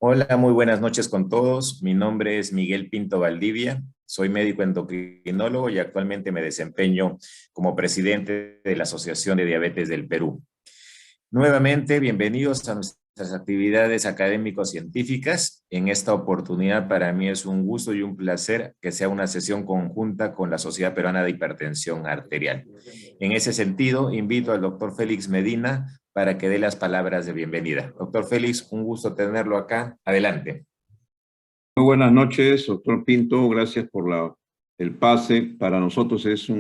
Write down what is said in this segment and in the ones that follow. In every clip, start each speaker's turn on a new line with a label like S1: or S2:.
S1: Hola, muy buenas noches con todos. Mi nombre es Miguel Pinto Valdivia. Soy médico endocrinólogo y actualmente me desempeño como presidente de la Asociación de Diabetes del Perú. Nuevamente, bienvenidos a nuestras actividades académico-científicas. En esta oportunidad, para mí es un gusto y un placer que sea una sesión conjunta con la Sociedad Peruana de Hipertensión Arterial. En ese sentido, invito al doctor Félix Medina para que dé las palabras de bienvenida. Doctor Félix, un gusto tenerlo acá. Adelante.
S2: Muy buenas noches, doctor Pinto. Gracias por el pase. Para nosotros es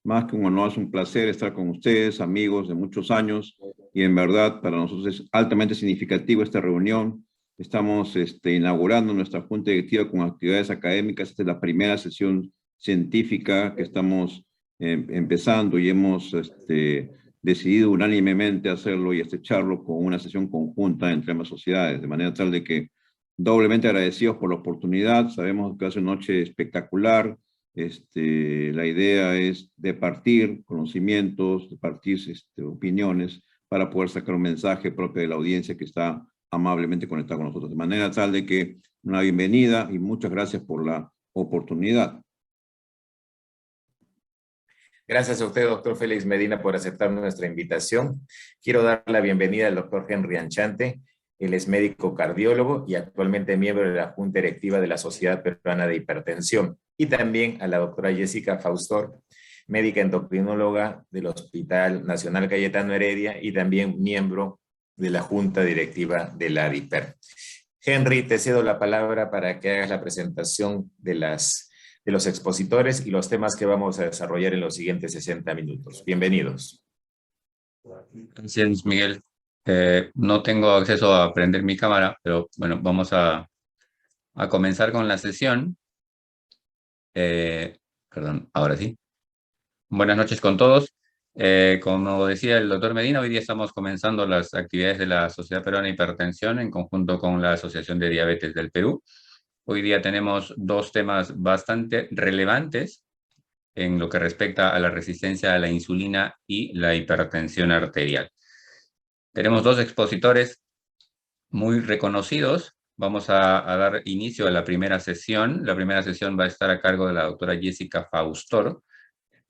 S2: más que un honor, es un placer estar con ustedes, amigos de muchos años. Y en verdad, para nosotros es altamente significativo esta reunión. Estamos inaugurando nuestra junta directiva con actividades académicas. Esta es la primera sesión científica que estamos empezando y hemos decidido unánimemente hacerlo y estrecharlo con una sesión conjunta entre ambas sociedades, de manera tal de que doblemente agradecidos por la oportunidad. Sabemos que hace una noche espectacular. La idea es de partir conocimientos, de partir opiniones para poder sacar un mensaje propio de la audiencia que está amablemente conectada con nosotros. De manera tal de que una bienvenida y muchas gracias por la oportunidad.
S1: Gracias a usted, doctor Félix Medina, por aceptar nuestra invitación. Quiero dar la bienvenida al doctor Henry Anchante. Él es médico cardiólogo y actualmente miembro de la Junta Directiva de la Sociedad Peruana de Hipertensión. Y también a la doctora Jessica Faustor, médica endocrinóloga del Hospital Nacional Cayetano Heredia y también miembro de la Junta Directiva de la ADIPER. Henry, te cedo la palabra para que hagas la presentación de los expositores y los temas que vamos a desarrollar en los siguientes 60 minutos. Bienvenidos.
S3: Gracias, Miguel. No tengo acceso a prender mi cámara, pero bueno, vamos a comenzar con la sesión. Perdón, ahora sí. Buenas noches con todos. Como decía el doctor Medina, hoy día estamos comenzando las actividades de la Sociedad Peruana de Hipertensión en conjunto con la Asociación de Diabetes del Perú. Hoy día tenemos dos temas bastante relevantes en lo que respecta a la resistencia a la insulina y la hipertensión arterial. Tenemos dos expositores muy reconocidos. Vamos a dar inicio a la primera sesión. La primera sesión va a estar a cargo de la doctora Jessica Faustor.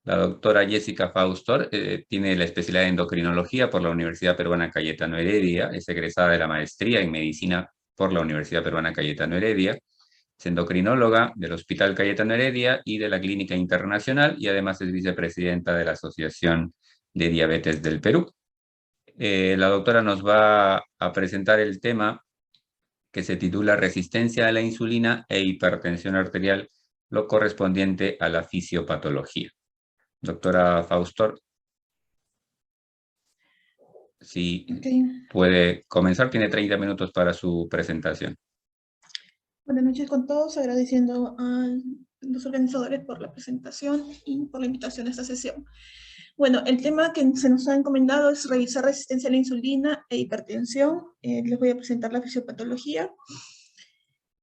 S3: La doctora Jessica Faustor tiene la especialidad de endocrinología por la Universidad Peruana Cayetano Heredia. Es egresada de la maestría en medicina por la Universidad Peruana Cayetano Heredia. Es endocrinóloga del Hospital Cayetano Heredia y de la Clínica Internacional y además es vicepresidenta de la Asociación de Diabetes del Perú. La doctora nos va a presentar el tema que se titula Resistencia a la insulina e hipertensión arterial, lo correspondiente a la fisiopatología. Doctora Faustor, si puede comenzar, tiene 30 minutos para su presentación.
S4: Buenas noches con todos, agradeciendo a los organizadores por la presentación y por la invitación a esta sesión. Bueno, el tema que se nos ha encomendado es revisar resistencia a la insulina e hipertensión. Les voy a presentar la fisiopatología.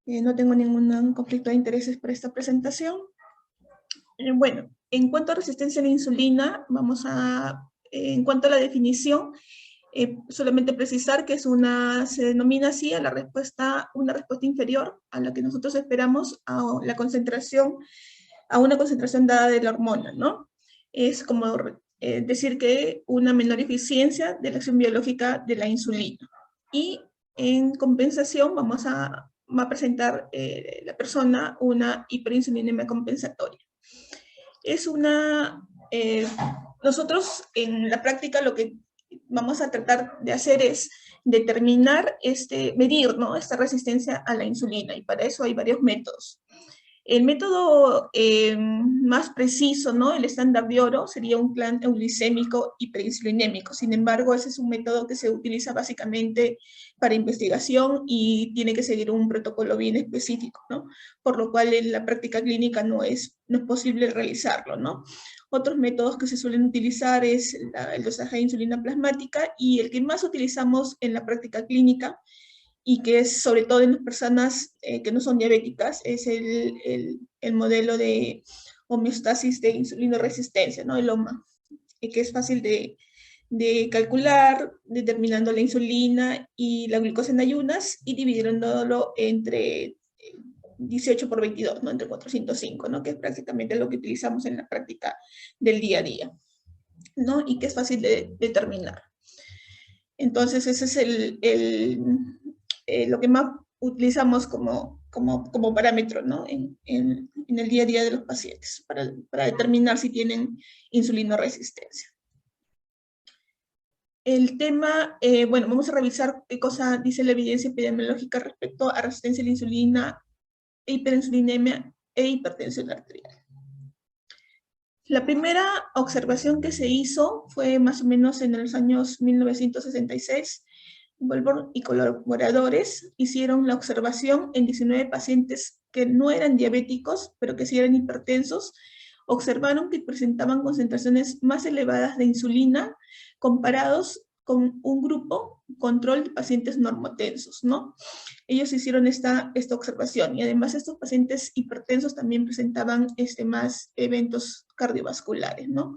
S4: No tengo ningún conflicto de intereses para esta presentación. Bueno, en cuanto a resistencia a la insulina, en cuanto a la definición, solamente precisar que se denomina así a una respuesta inferior a la que nosotros esperamos a una concentración dada de la hormona, ¿no? Es como decir que una menor eficiencia de la acción biológica de la insulina. Y en compensación va a presentar la persona una hiperinsulinemia compensatoria. Nosotros en la práctica lo que vamos a tratar de hacer es determinar, medir, ¿no?, esta resistencia a la insulina, y para eso hay varios métodos. El método más preciso, ¿no?, el estándar de oro, sería un plan euglicémico hiperinsulinémico. Sin embargo, ese es un método que se utiliza básicamente para investigación y tiene que seguir un protocolo bien específico, ¿no?, por lo cual en la práctica clínica no es posible realizarlo, ¿no? Otros métodos que se suelen utilizar es el dosaje de insulina plasmática, y el que más utilizamos en la práctica clínica y que es sobre todo en las personas que no son diabéticas, es el modelo de homeostasis de insulinoresistencia, ¿no?, el HOMA, que es fácil de de calcular, determinando la insulina y la glucosa en ayunas y dividiéndolo entre 18 por 22, ¿no? Entre 405, ¿no? Que es prácticamente lo que utilizamos en la práctica del día a día, ¿no? Y que es fácil de determinar. Entonces, ese es lo que más utilizamos como parámetro, ¿no? En el día a día de los pacientes, para determinar si tienen insulinoresistencia. El tema, bueno, vamos a revisar qué cosa dice la evidencia epidemiológica respecto a resistencia a la insulina, hiperinsulinemia e hipertensión arterial. La primera observación que se hizo fue más o menos en los años 1966. Goldberg y colaboradores hicieron la observación en 19 pacientes que no eran diabéticos, pero que sí eran hipertensos. Observaron que presentaban concentraciones más elevadas de insulina comparados con un grupo control de pacientes normotensos, ¿no? Ellos hicieron esta observación y además estos pacientes hipertensos también presentaban más eventos cardiovasculares, ¿no?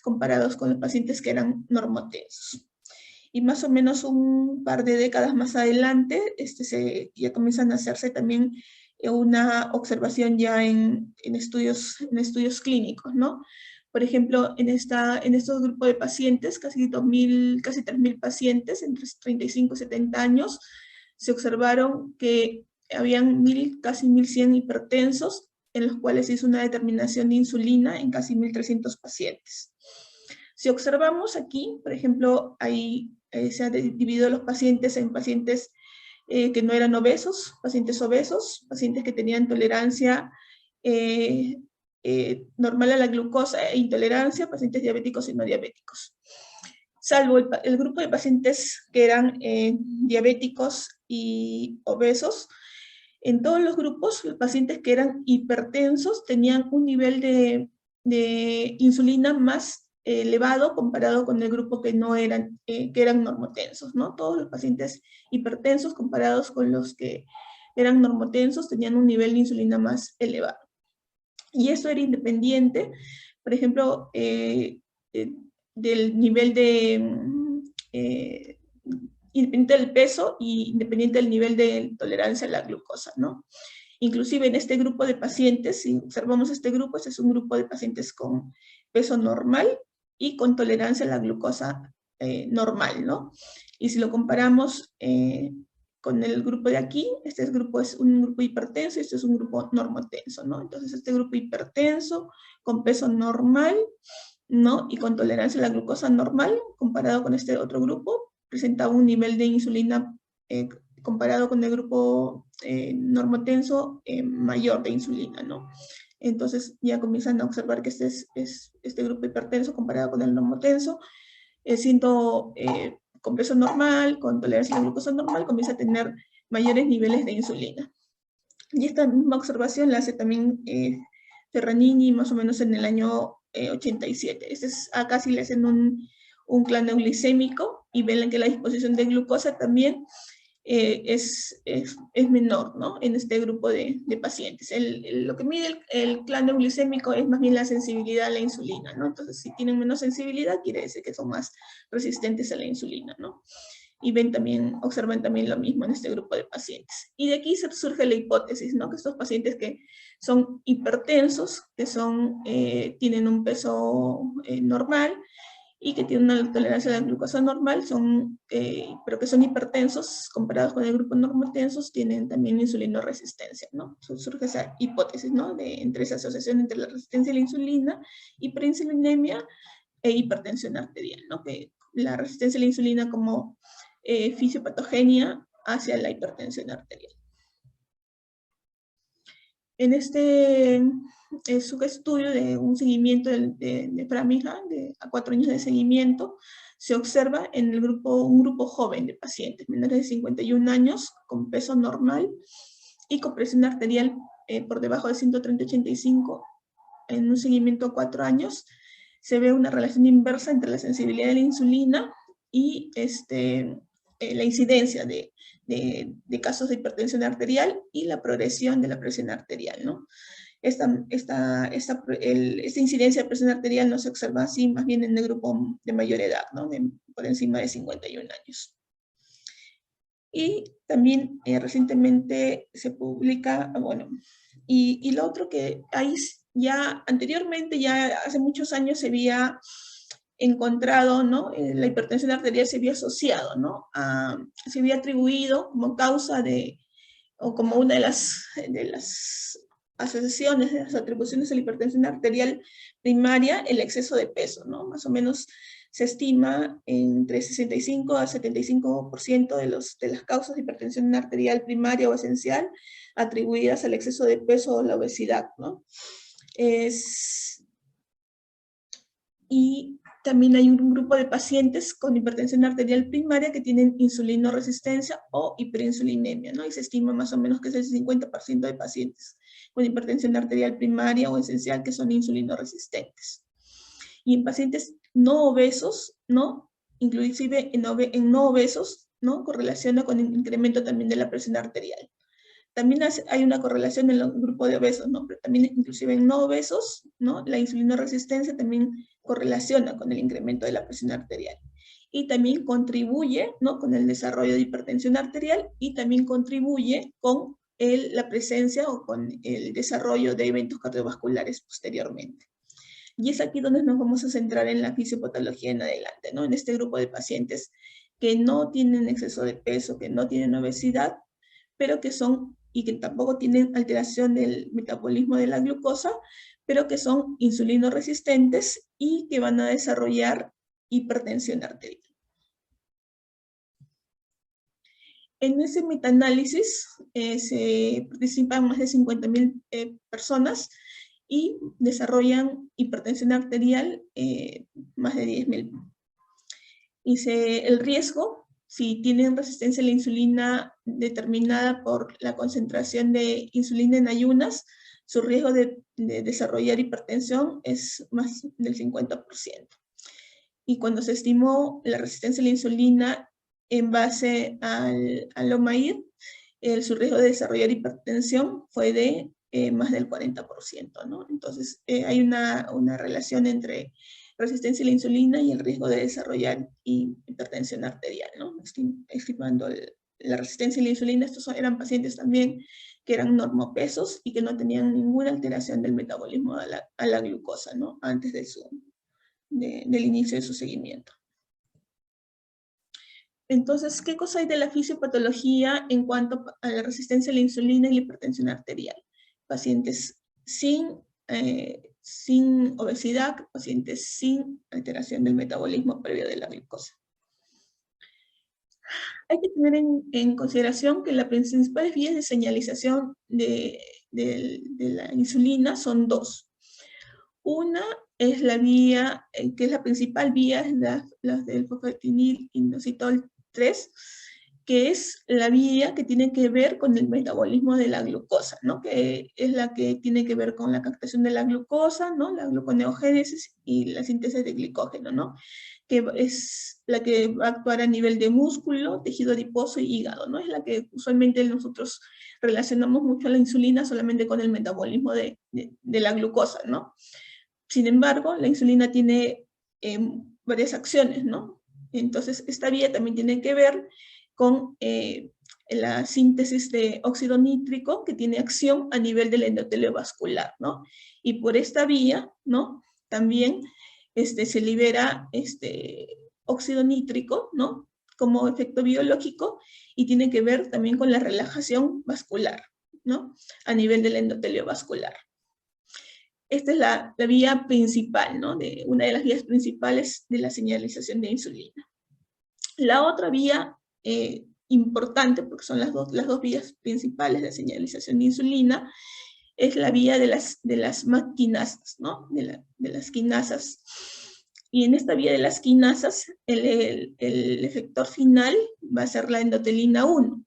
S4: Comparados con los pacientes que eran normotensos. Y más o menos un par de décadas más adelante, ya comienzan a hacerse también una observación ya en estudios clínicos, ¿no? Por ejemplo, en estos grupos de pacientes, casi 3.000 pacientes entre 35 y 70 años, se observaron que habían casi 1.100 hipertensos, en los cuales se hizo una determinación de insulina en casi 1.300 pacientes. Si observamos aquí, por ejemplo, se han dividido los pacientes en pacientes que no eran obesos, pacientes que tenían tolerancia normal a la glucosa e intolerancia, pacientes diabéticos y no diabéticos. Salvo el grupo de pacientes que eran diabéticos y obesos, en todos los grupos, los pacientes que eran hipertensos tenían un nivel de insulina más elevado comparado con el grupo que no eran, que eran normotensos, ¿no? Todos los pacientes hipertensos comparados con los que eran normotensos tenían un nivel de insulina más elevado. Y eso era independiente, por ejemplo, del nivel independiente del peso y independiente del nivel de tolerancia a la glucosa, ¿no? Inclusive en este grupo de pacientes, si observamos este grupo, este es un grupo de pacientes con peso normal y con tolerancia a la glucosa normal, ¿no? Y si lo comparamos con el grupo de aquí, este grupo es un grupo hipertenso y este es un grupo normotenso, ¿no? Entonces este grupo hipertenso con peso normal, ¿no? Y con tolerancia a la glucosa normal, comparado con este otro grupo, presentaba un nivel de insulina comparado con el grupo normotenso mayor de insulina, ¿no? Entonces ya comienzan a observar que este grupo hipertenso comparado con el normotenso, con peso normal, con tolerancia a la glucosa normal, comienza a tener mayores niveles de insulina. Y esta misma observación la hace también Ferranini más o menos en el año 87. Acá sí le hacen un cloneo glicémico y ven que la disposición de glucosa también es menor, ¿no? En este grupo de pacientes. Lo que mide el cloneo glicémico es más bien la sensibilidad a la insulina, ¿no? Entonces, si tienen menos sensibilidad, quiere decir que son más resistentes a la insulina, ¿no? Y observan también lo mismo en este grupo de pacientes. Y de aquí surge la hipótesis, ¿no? Que estos pacientes que son hipertensos, que tienen un peso normal, y que tienen una tolerancia a la glucosa normal, pero que son hipertensos, comparados con el grupo normotensos, tienen también insulinoresistencia, ¿no? Surge esa hipótesis, ¿no? Entre esa asociación entre la resistencia a la insulina, hiperinsulinemia e hipertensión arterial, ¿no? Que la resistencia a la insulina como fisiopatogenia hacia la hipertensión arterial. En este subestudio de un seguimiento de Framingham, a 4 años de seguimiento, se observa en un grupo joven de pacientes menores de 51 años con peso normal y con presión arterial por debajo de 130/85 en un seguimiento a 4 años. Se ve una relación inversa entre la sensibilidad de la insulina y la incidencia de casos de hipertensión arterial y la progresión de la presión arterial, ¿no? esta incidencia de presión arterial no se observa así, más bien en el grupo de mayor edad, ¿no? Por encima de 51 años. Y también recientemente se publica, bueno, y lo otro que hay ya anteriormente, ya hace muchos años se había encontrado, ¿no? La hipertensión arterial se había asociado, ¿no? Se había atribuido como causa o como una de las asociaciones, de las atribuciones a la hipertensión arterial primaria, el exceso de peso, ¿no? Más o menos se estima entre 65 a 75% de las causas de hipertensión arterial primaria o esencial atribuidas al exceso de peso o la obesidad, ¿no? Y también hay un grupo de pacientes con hipertensión arterial primaria que tienen insulinoresistencia o hiperinsulinemia, ¿no? Y se estima más o menos que es el 50% de pacientes con hipertensión arterial primaria o esencial que son insulinoresistentes. Y en pacientes no obesos, ¿no? Inclusive en no obesos, ¿no? Correlaciona con el incremento también de la presión arterial. También hay una correlación en el grupo de obesos, ¿no? Pero también inclusive en no obesos, ¿no? La insulinoresistencia también correlaciona con el incremento de la presión arterial. Y también contribuye, ¿no? Con el desarrollo de hipertensión arterial y también contribuye con la presencia o con el desarrollo de eventos cardiovasculares posteriormente. Y es aquí donde nos vamos a centrar en la fisiopatología en adelante, ¿no? En este grupo de pacientes que no tienen exceso de peso, que no tienen obesidad, pero que son, y que tampoco tienen alteración del metabolismo de la glucosa, pero que son insulinoresistentes y que van a desarrollar hipertensión arterial. En ese metaanálisis se participan más de 50.000 personas y desarrollan hipertensión arterial más de 10.000. Y el riesgo, si tienen resistencia a la insulina determinada por la concentración de insulina en ayunas, su riesgo de desarrollar hipertensión es más del 50%. Y cuando se estimó la resistencia a la insulina en base al OMAIR, su riesgo de desarrollar hipertensión fue de más del 40%, ¿no? Entonces, hay una relación entre resistencia a la insulina y el riesgo de desarrollar hipertensión arterial, ¿no? Estimando la resistencia a la insulina, estos eran pacientes también que eran normopesos y que no tenían ninguna alteración del metabolismo a la glucosa, ¿no? Antes del inicio de su seguimiento. Entonces, ¿qué cosa hay de la fisiopatología en cuanto a la resistencia a la insulina y la hipertensión arterial? Pacientes sin obesidad, pacientes sin alteración del metabolismo previo de la glucosa. Hay que tener en consideración que las principales vías de señalización de la insulina son dos. Una es la vía, que es la principal vía, es la del fosfatinil inositol 3, que es la vía que tiene que ver con el metabolismo de la glucosa, ¿no? Que es la que tiene que ver con la captación de la glucosa, ¿no? La gluconeogénesis y la síntesis de glicógeno, ¿no? Que es la que va a actuar a nivel de músculo, tejido adiposo y hígado, ¿no? Es la que usualmente nosotros relacionamos mucho a la insulina solamente con el metabolismo de la glucosa, ¿no? Sin embargo, la insulina tiene varias acciones, ¿no? Entonces, esta vía también tiene que ver con la síntesis de óxido nítrico, que tiene acción a nivel del endotelio vascular, ¿no? Y por esta vía, ¿no? También se libera óxido nítrico, ¿no? Como efecto biológico, y tiene que ver también con la relajación vascular, ¿no? A nivel del endotelio vascular. Esta es la vía principal, ¿no? Una de las vías principales de la señalización de insulina. La otra vía importante, porque son las dos vías principales de señalización de insulina, es la vía de las quinasas, ¿no? De las quinasas. Y en esta vía de las quinasas, el efector final va a ser la endotelina 1.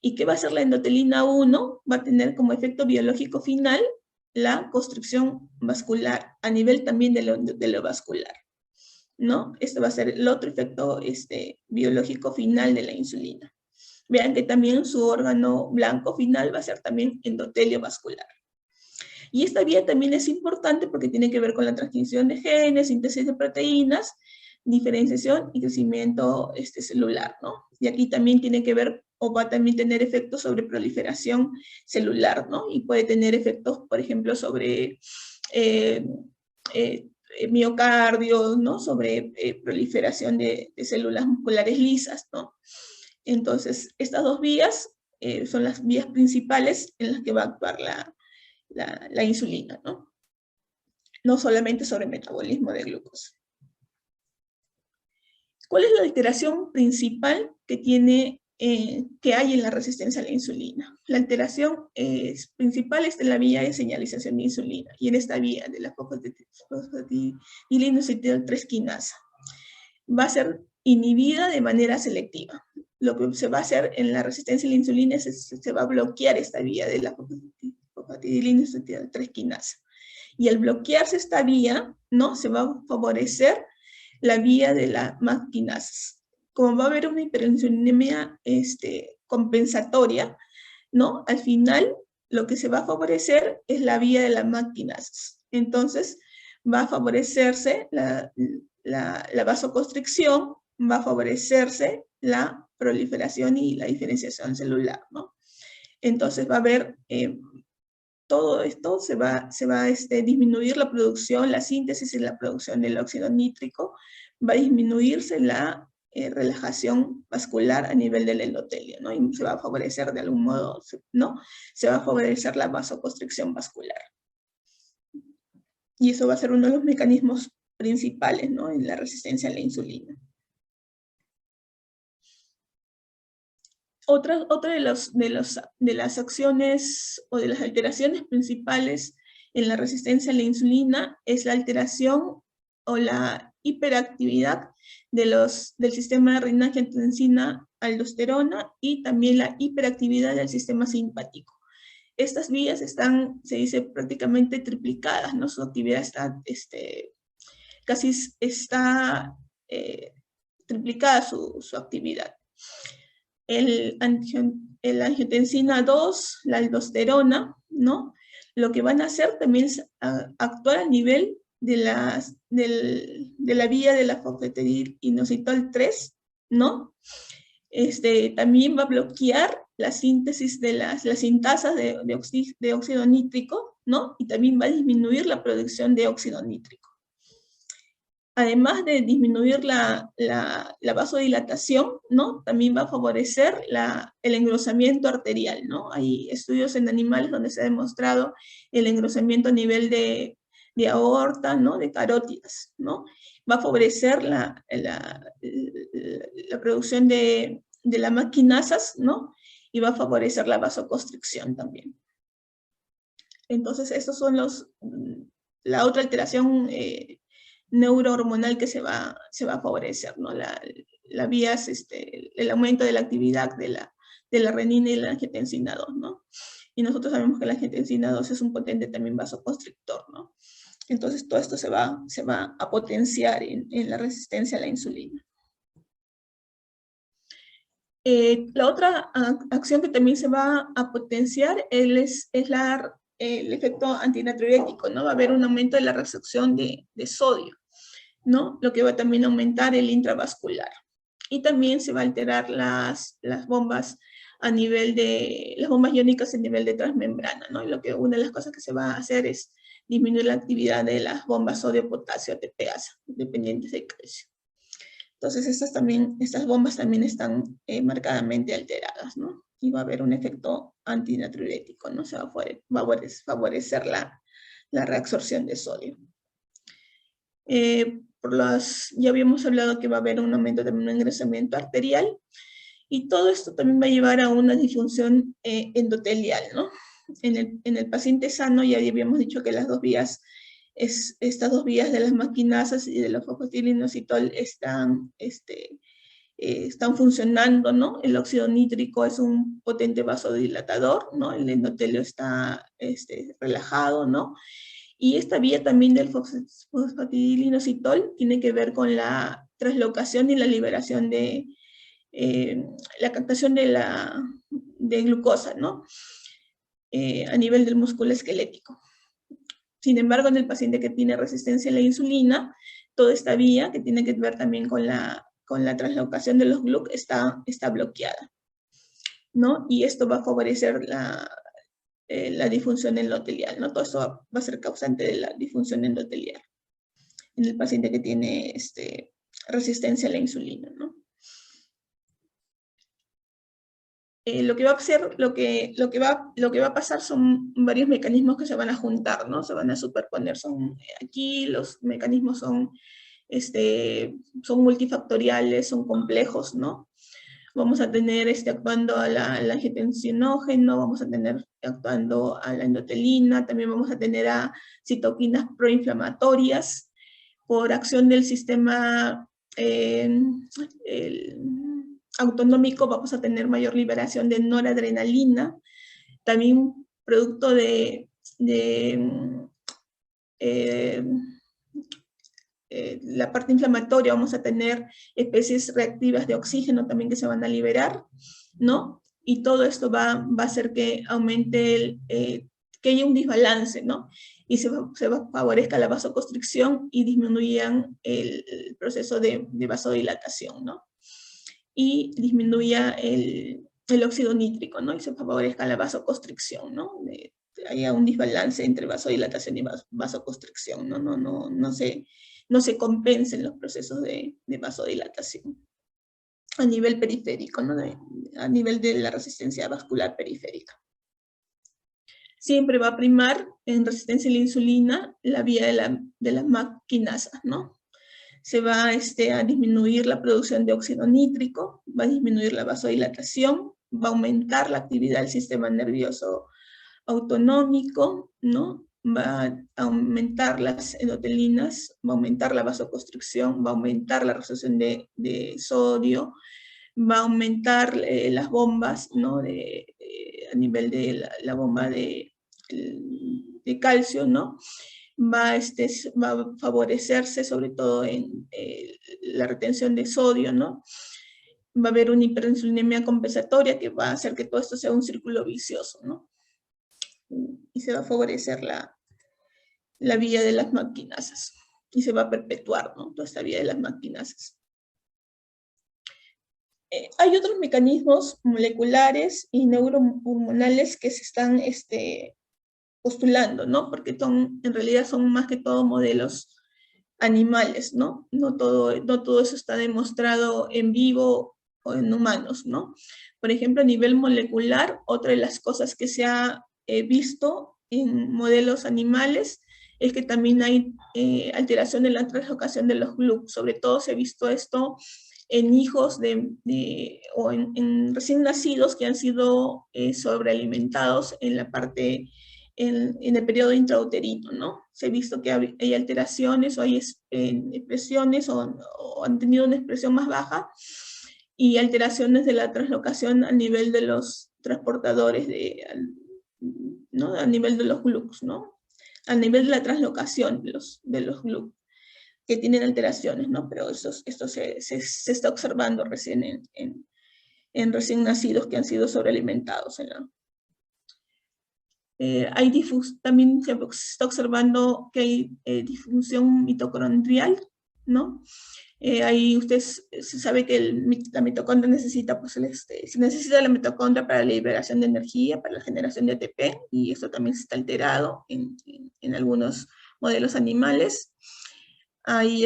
S4: ¿Y qué va a ser la endotelina 1? Va a tener como efecto biológico final la constricción vascular, a nivel también de lo vascular, ¿no? Este va a ser el otro efecto biológico final de la insulina. Vean que también su órgano blanco final va a ser también endotelio vascular. Y esta vía también es importante porque tiene que ver con la transcripción de genes, síntesis de proteínas, diferenciación y crecimiento celular, ¿no? Y aquí también tiene que ver, o va a también tener efectos sobre proliferación celular, ¿no? Y puede tener efectos, por ejemplo, sobre miocardio, ¿no? Sobre proliferación de células musculares lisas, ¿no? Entonces, estas dos vías son las vías principales en las que va a actuar la insulina, ¿no? No solamente sobre el metabolismo de glucosa. ¿Cuál es la alteración principal que hay en la resistencia a la insulina? La alteración principal está en la vía de señalización de insulina y en esta vía de la fosfatidilinositol 3 quinasa. Va a ser inhibida de manera selectiva. Lo que se va a hacer en la resistencia a la insulina es se va a bloquear esta vía de la fosfatidilinositol 3 quinasa. Y al bloquearse esta vía, ¿no? Se va a favorecer la vía de la MAP quinasas. Como va a haber una hiperinsulinemia compensatoria, ¿no? Al final, lo que se va a favorecer es la vía de la MAP quinasas. Entonces, va a favorecerse la vasoconstricción, va a favorecerse la proliferación y la diferenciación celular, ¿no? Entonces, va a haber todo esto se va a disminuir la producción, la síntesis y la producción del óxido nítrico, va a disminuirse la relajación vascular a nivel del endotelio, ¿no? Y se va a favorecer de algún modo, ¿no? Se va a favorecer la vasoconstricción vascular. Y eso va a ser uno de los mecanismos principales, ¿no? En la resistencia a la insulina. Otra de las acciones o de las alteraciones principales en la resistencia a la insulina es la alteración o la hiperactividad del sistema de renina-angiotensina-aldosterona y también la hiperactividad del sistema simpático. Estas vías están, se dice, prácticamente triplicadas, ¿no? Su actividad está, casi está triplicada su actividad. El angiotensina 2, la aldosterona, ¿no? Lo que van a hacer también es actuar a nivel de la vía de la fosfatidilinositol 3, ¿no? También va a bloquear la síntesis de las sintasas de óxido nítrico, ¿no? Y también va a disminuir la producción de óxido nítrico. Además de disminuir la vasodilatación, ¿no? También va a favorecer el engrosamiento arterial, ¿no? Hay estudios en animales donde se ha demostrado el engrosamiento a nivel de aorta, ¿no? De carótidas, ¿no? Va a favorecer la producción de las MAP quinasas, ¿no? Y va a favorecer la vasoconstricción también. Entonces, estos son la otra alteración neurohormonal que se va a favorecer, ¿no? La vía es el aumento de la actividad de la renina y la angiotensina 2, ¿no? Y nosotros sabemos que la angiotensina 2 es un potente también vasoconstrictor, ¿no? Entonces todo esto se va a potenciar en la resistencia a la insulina. La otra acción que también se va a potenciar es el efecto antinatriurético, ¿no? Va a haber un aumento de la reabsorción de sodio, ¿no? Lo que va a también aumentar el intravascular. Y también se va a alterar las bombas a nivel las bombas iónicas a nivel de transmembrana, ¿no? Y una de las cosas que se va a hacer es disminuir la actividad de las bombas sodio-potasio ATPasa, dependientes de calcio. Entonces estas bombas también están marcadamente alteradas, ¿no? Y va a haber un efecto antinatriurético, ¿no? Se va a favorecer la reabsorción de sodio. Ya habíamos hablado que va a haber un aumento de un engrosamiento arterial, y todo esto también va a llevar a una disfunción endotelial, ¿no? En el paciente sano ya habíamos dicho que estas dos vías de las MAP quinasas y de la fosfatidilinositol están funcionando, ¿no? El óxido nítrico es un potente vasodilatador, ¿no? El endotelio está relajado, ¿no? Y esta vía también del fosfatidilinositol tiene que ver con la translocación y la liberación de la captación de glucosa, ¿no? A nivel del músculo esquelético. Sin embargo, en el paciente que tiene resistencia a la insulina, toda esta vía, que tiene que ver también con la translocación de los GLUC, está bloqueada, ¿no? Y esto va a favorecer la disfunción endotelial, ¿no? Todo esto va a ser causante de la disfunción endotelial en el paciente que tiene resistencia a la insulina, ¿no? Lo que va a pasar son varios mecanismos que se van a juntar, ¿no? Se van a superponer. Aquí los mecanismos son multifactoriales, son complejos, ¿no? Vamos a tener actuando al angiotensinógeno, vamos a tener actuando a la endotelina, también vamos a tener a citoquinas proinflamatorias por acción del sistema autonómico. Vamos a tener mayor liberación de noradrenalina, también producto de la parte inflamatoria. Vamos a tener especies reactivas de oxígeno también que se van a liberar, ¿no? Y todo esto va a hacer que aumente que haya un desbalance, ¿no? Y se favorezca la vasoconstricción y disminuyan el proceso de vasodilatación, ¿no? Y disminuya el óxido nítrico, ¿no? Y se favorezca la vasoconstricción, ¿no? Haya un desbalance entre vasodilatación y vasoconstricción, ¿no? No se compensen los procesos de vasodilatación a nivel periférico, ¿no? A nivel de la resistencia vascular periférica. Siempre va a primar en resistencia a la insulina la vía de las MAC quinasas, ¿no? Se va a disminuir la producción de óxido nítrico, va a disminuir la vasodilatación, va a aumentar la actividad del sistema nervioso autonómico, ¿no? Va a aumentar las endotelinas, va a aumentar la vasoconstricción, va a aumentar la resorción de sodio, va a aumentar las bombas, ¿no? A nivel de la bomba de calcio, ¿no? Va a favorecerse sobre todo en la retención de sodio, ¿no? Va a haber una hiperinsulinemia compensatoria que va a hacer que todo esto sea un círculo vicioso, ¿no? Y se va a favorecer la vía de las MAC quinasas. Y se va a perpetuar, ¿no? Toda esta vía de las MAC quinasas. Hay otros mecanismos moleculares y neurohormonales que se están postulando, ¿no? Porque en realidad son más que todo modelos animales, ¿no? No todo eso está demostrado en vivo o en humanos, ¿no? Por ejemplo, a nivel molecular, otra de las cosas que se ha visto en modelos animales es que también hay alteración en la translocación de los GLUC. Sobre todo se ha visto esto en hijos o en recién nacidos que han sido sobrealimentados en la parte, en el periodo intrauterino, ¿no? Se ha visto que hay alteraciones o hay expresiones o han tenido una expresión más baja y alteraciones de la translocación a nivel de los transportadores, ¿no? A nivel de los GLUCs, ¿no? A nivel de la translocación de los GLUC, que tienen alteraciones, ¿no? Pero esto se está observando recién en recién nacidos que han sido sobrealimentados. También se está observando que hay disfunción mitocondrial, ¿no? Ahí usted se sabe que la mitocondria necesita, pues, se necesita la mitocondria para la liberación de energía, para la generación de ATP, y esto también está alterado en algunos modelos animales. Hay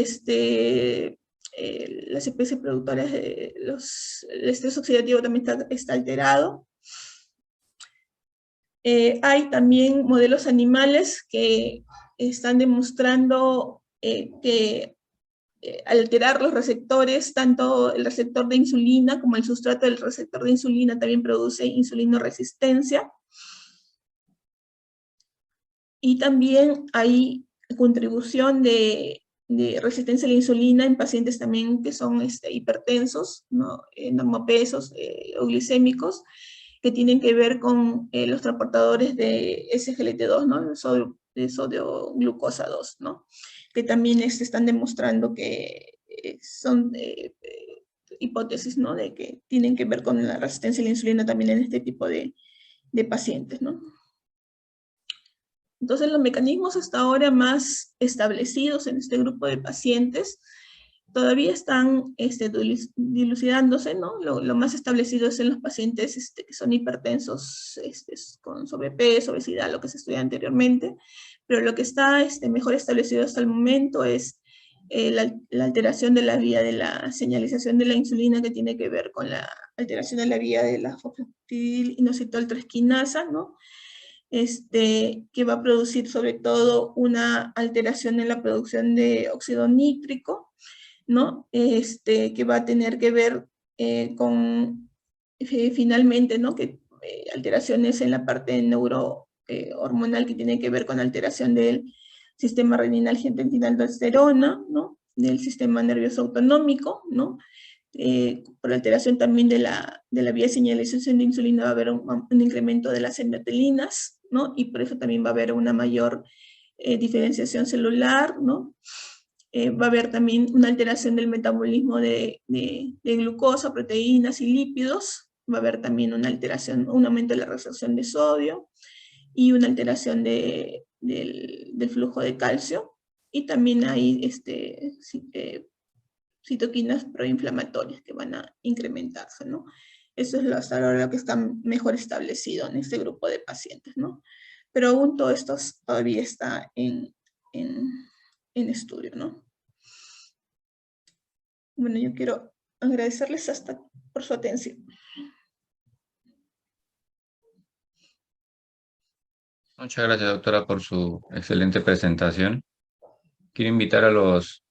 S4: las especies productoras de el estrés oxidativo también está alterado. Hay también modelos animales que están demostrando que al alterar los receptores, tanto el receptor de insulina como el sustrato del receptor de insulina también produce insulinoresistencia. Y también hay contribución de resistencia a la insulina en pacientes también que son hipertensos, ¿no? Normopesos o glicémicos, que tienen que ver con los transportadores de SGLT2, ¿no? De sodio glucosa 2, ¿no? Que también están demostrando que son hipótesis, ¿no? De que tienen que ver con la resistencia a la insulina también en este tipo de pacientes, ¿no? Entonces, los mecanismos hasta ahora más establecidos en este grupo de pacientes todavía están dilucidándose, ¿no? Lo más establecido es en los pacientes que son hipertensos, con sobrepeso, obesidad, lo que se estudia anteriormente, pero lo que está mejor establecido hasta el momento es la alteración de la vía de la señalización de la insulina, que tiene que ver con la alteración de la vía de la fosfatidilinositol-3-quinasa, ¿no? Que va a producir sobre todo una alteración en la producción de óxido nítrico, ¿no? Que va a tener que ver con, finalmente, ¿no? Alteraciones en la parte neurohormonal que tiene que ver con alteración del sistema renina-angiotensina-aldosterona, ¿no? Del sistema nervioso autonómico, ¿no? Por alteración también de la vía de señalización de insulina va a haber un incremento de las endotelinas, ¿no? Y por eso también va a haber una mayor diferenciación celular, ¿no? Va a haber también una alteración del metabolismo de glucosa, proteínas y lípidos. Va a haber también una alteración, un aumento de la resorción de sodio y una alteración del flujo de calcio. Y también hay citoquinas proinflamatorias que van a incrementarse, ¿no? Eso es hasta ahora lo que está mejor establecido en este grupo de pacientes, ¿no? Pero aún todo esto todavía está en estudio, ¿no? Bueno, yo quiero agradecerles por su atención.
S3: Muchas gracias, doctora, por su excelente presentación. Quiero invitar a los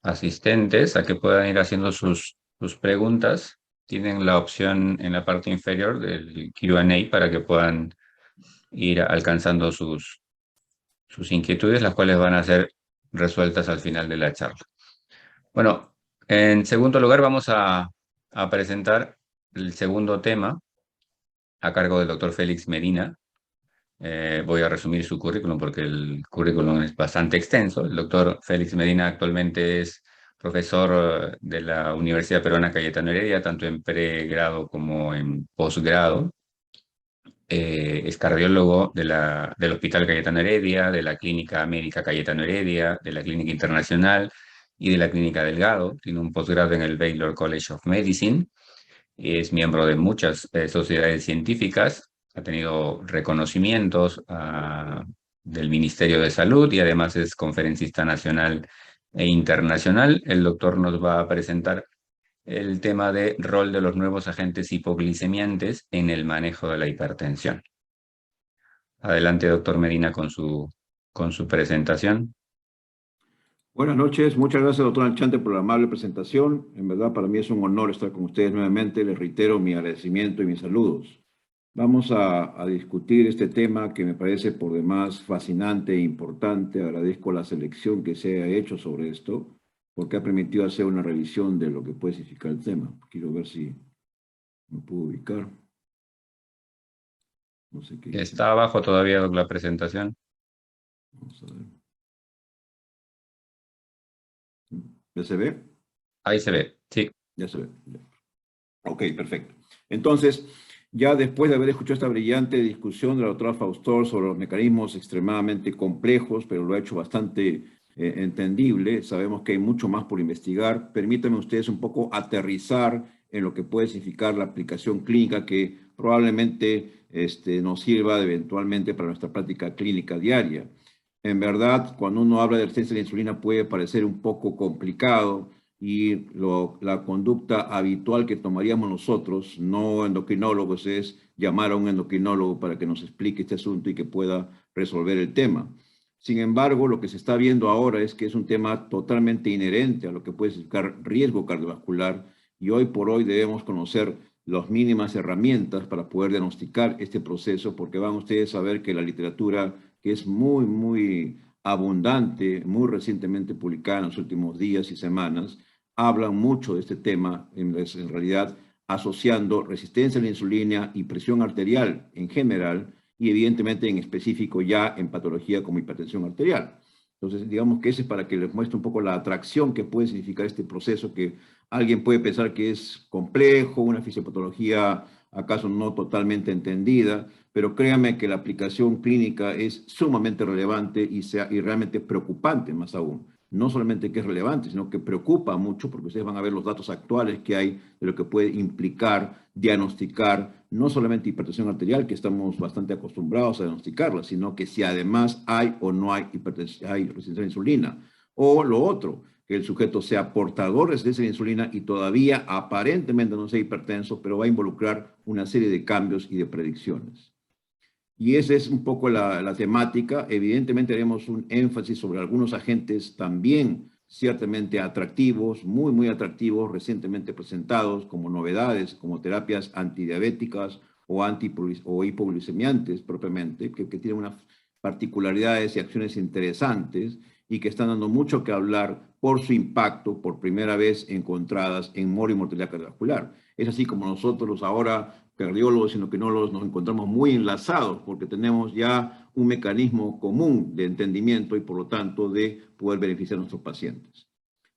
S3: asistentes a que puedan ir haciendo sus preguntas. Tienen la opción en la parte inferior del Q&A para que puedan ir alcanzando sus inquietudes, las cuales van a ser resueltas al final de la charla. Bueno, en segundo lugar vamos a presentar el segundo tema a cargo del doctor Félix Medina. Voy a resumir su currículum porque el currículum es bastante extenso. El doctor Félix Medina actualmente es profesor de la Universidad Peruana Cayetano Heredia, tanto en pregrado como en posgrado. Es cardiólogo del Hospital Cayetano Heredia, de la Clínica Médica Cayetano Heredia, de la Clínica Internacional y de la Clínica Delgado. Tiene un posgrado en el Baylor College of Medicine. Es miembro de muchas sociedades científicas. Ha tenido reconocimientos del Ministerio de Salud y además es conferencista nacional e internacional. El doctor nos va a presentar el tema de rol de los nuevos agentes hipoglicemiantes en el manejo de la hipertensión. Adelante, doctor Medina, con su presentación.
S2: Buenas noches, muchas gracias, doctor Alchante, por la amable presentación. En verdad, para mí es un honor estar con ustedes nuevamente. Les reitero mi agradecimiento y mis saludos. Vamos a discutir este tema que me parece por demás fascinante e importante. Agradezco la selección que se ha hecho sobre esto, porque ha permitido hacer una revisión de lo que puede significar el tema. Quiero ver si me puedo ubicar. No sé qué.
S3: Está abajo todavía la presentación.
S2: Vamos a ver. ¿Ya se ve?
S3: Ahí se ve, sí.
S2: Ya se ve. Ok, perfecto. Entonces, ya después de haber escuchado esta brillante discusión de la doctora Faustor sobre los mecanismos extremadamente complejos, pero lo ha hecho bastante entendible, sabemos que hay mucho más por investigar. Permítanme ustedes un poco aterrizar en lo que puede significar la aplicación clínica que probablemente nos sirva eventualmente para nuestra práctica clínica diaria. En verdad, cuando uno habla de resistencia a la insulina puede parecer un poco complicado y la conducta habitual que tomaríamos nosotros, no endocrinólogos, es llamar a un endocrinólogo para que nos explique este asunto y que pueda resolver el tema. Sin embargo, lo que se está viendo ahora es que es un tema totalmente inherente a lo que puede significar riesgo cardiovascular y hoy por hoy debemos conocer las mínimas herramientas para poder diagnosticar este proceso, porque van ustedes a ver que la literatura, que es muy, muy abundante, muy recientemente publicada en los últimos días y semanas, hablan mucho de este tema, en realidad asociando resistencia a la insulina y presión arterial en general, y evidentemente en específico ya en patología como hipertensión arterial. Entonces, digamos que ese es para que les muestre un poco la atracción que puede significar este proceso, que alguien puede pensar que es complejo, una fisiopatología acaso no totalmente entendida, pero créanme que la aplicación clínica es sumamente relevante y realmente preocupante más aún. No solamente que es relevante, sino que preocupa mucho, porque ustedes van a ver los datos actuales que hay de lo que puede implicar diagnosticar no solamente hipertensión arterial, que estamos bastante acostumbrados a diagnosticarla, sino que si además hay o no hay hay resistencia a la insulina. O lo otro, que el sujeto sea portador de resistencia a la insulina y todavía aparentemente no sea hipertenso, pero va a involucrar una serie de cambios y de predicciones. Y esa es un poco la temática. Evidentemente haremos un énfasis sobre algunos agentes también ciertamente atractivos, muy atractivos, recientemente presentados como novedades, como terapias antidiabéticas o hipoglicemiantes propiamente, que tienen unas particularidades y acciones interesantes y que están dando mucho que hablar por su impacto, por primera vez encontradas en mortalidad cardiovascular. Es así como nosotros ahora cardiólogos y endocrinólogos nos encontramos muy enlazados porque tenemos ya un mecanismo común de entendimiento y por lo tanto de poder beneficiar a nuestros pacientes.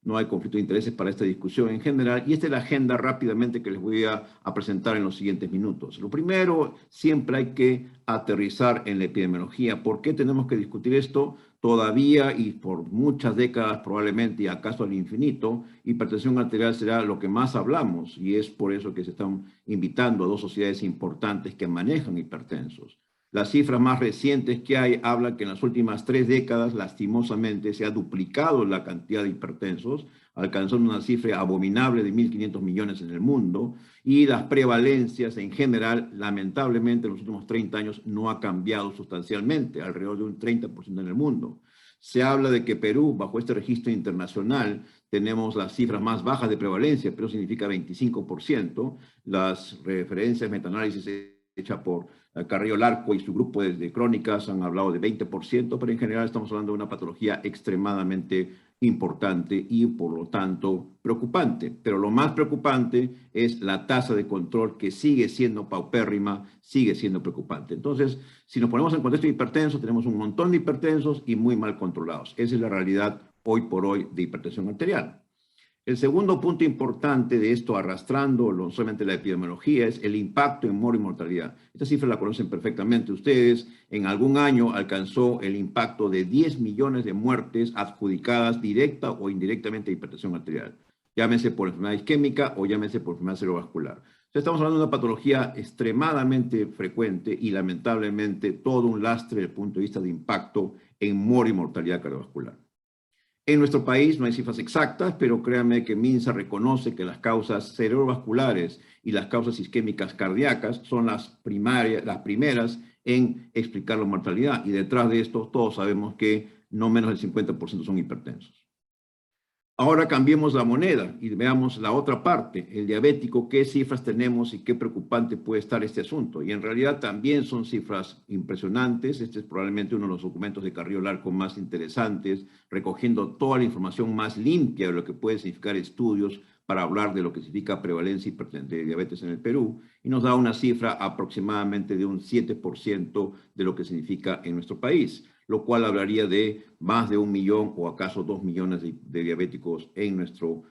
S2: No hay conflicto de intereses para esta discusión en general y esta es la agenda rápidamente que les voy a presentar en los siguientes minutos. Lo primero, siempre hay que aterrizar en la epidemiología. ¿Por qué tenemos que discutir esto? Todavía y por muchas décadas probablemente y acaso al infinito, hipertensión arterial será lo que más hablamos y es por eso que se están invitando a dos sociedades importantes que manejan hipertensos. Las cifras más recientes que hay hablan que en las últimas 3 décadas, lastimosamente, se ha duplicado la cantidad de hipertensos, alcanzando una cifra abominable de 1.500 millones en el mundo, y las prevalencias en general, lamentablemente, en los últimos 30 años no ha cambiado sustancialmente, alrededor de un 30% en el mundo. Se habla de que Perú, bajo este registro internacional, tenemos las cifras más bajas de prevalencia, pero significa 25%. Las referencias metaanálisis hechas por Carrillo Larco y su grupo de crónicas han hablado de 20%, pero en general estamos hablando de una patología extremadamente importante y por lo tanto preocupante. Pero lo más preocupante es la tasa de control que sigue siendo paupérrima, sigue siendo preocupante. Entonces, si nos ponemos en contexto de hipertenso, tenemos un montón de hipertensos y muy mal controlados. Esa es la realidad hoy por hoy de hipertensión arterial. El segundo punto importante de esto, arrastrando no solamente la epidemiología, es el impacto en mortalidad. Esta cifra la conocen perfectamente ustedes. En algún año alcanzó el impacto de 10 millones de muertes adjudicadas directa o indirectamente a hipertensión arterial. Llámese por enfermedad isquémica o llámese por enfermedad cerebrovascular. Estamos hablando de una patología extremadamente frecuente y lamentablemente todo un lastre desde el punto de vista de impacto en mortalidad cardiovascular. En nuestro país no hay cifras exactas, pero créanme que MINSA reconoce que las causas cerebrovasculares y las causas isquémicas cardíacas son las primeras en explicar la mortalidad. Y detrás de esto todos sabemos que no menos del 50% son hipertensos. Ahora cambiemos la moneda y veamos la otra parte, el diabético, qué cifras tenemos y qué preocupante puede estar este asunto. Y en realidad también son cifras impresionantes. Este es probablemente uno de los documentos de Carrillo Larco más interesantes, recogiendo toda la información más limpia de lo que puede significar estudios para hablar de lo que significa prevalencia de diabetes en el Perú, y nos da una cifra aproximadamente de un 7% de lo que significa en nuestro país, lo cual hablaría de más de 1 millón o acaso 2 millones de diabéticos en nuestro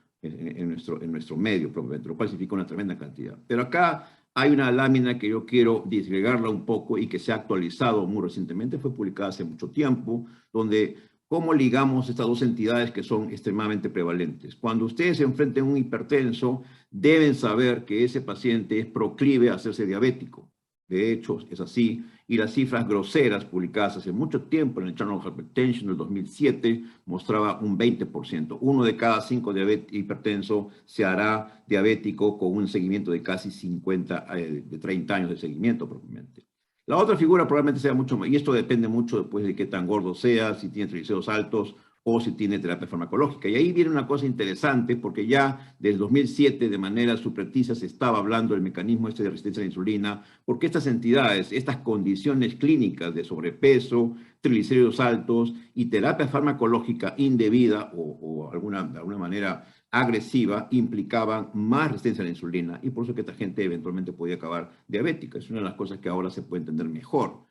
S2: medio, probablemente, lo cual significa una tremenda cantidad. Pero acá hay una lámina que yo quiero disgregarla un poco y que se ha actualizado muy recientemente, fue publicada hace mucho tiempo, donde cómo ligamos estas dos entidades que son extremadamente prevalentes. Cuando ustedes se enfrenten a un hipertenso, deben saber que ese paciente es proclive a hacerse diabético. De hecho, es así. Y las cifras groseras publicadas hace mucho tiempo en el Journal of Hypertension del 2007 mostraba un 20%. 1 de cada 5 hipertensos se hará diabético con un seguimiento de casi 30 años de seguimiento propiamente. La otra figura probablemente sea mucho más, y esto depende mucho después de qué tan gordo sea, si tiene triglicéridos altos o si tiene terapia farmacológica. Y ahí viene una cosa interesante, porque ya desde 2007 de manera subrepticia se estaba hablando del mecanismo de resistencia a la insulina, porque estas entidades, estas condiciones clínicas de sobrepeso, triglicéridos altos y terapia farmacológica indebida o de alguna manera agresiva implicaban más resistencia a la insulina y por eso que esta gente eventualmente podía acabar diabética. Es una de las cosas que ahora se puede entender mejor.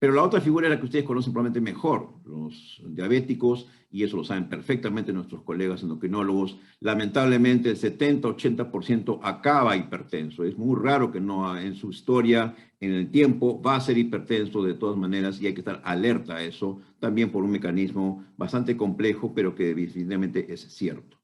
S2: Pero la otra figura es la que ustedes conocen probablemente mejor, los diabéticos, y eso lo saben perfectamente nuestros colegas endocrinólogos. Lamentablemente el 70-80% acaba hipertenso. Es muy raro que no en su historia, en el tiempo, va a ser hipertenso de todas maneras y hay que estar alerta a eso, también por un mecanismo bastante complejo, pero que definitivamente es cierto.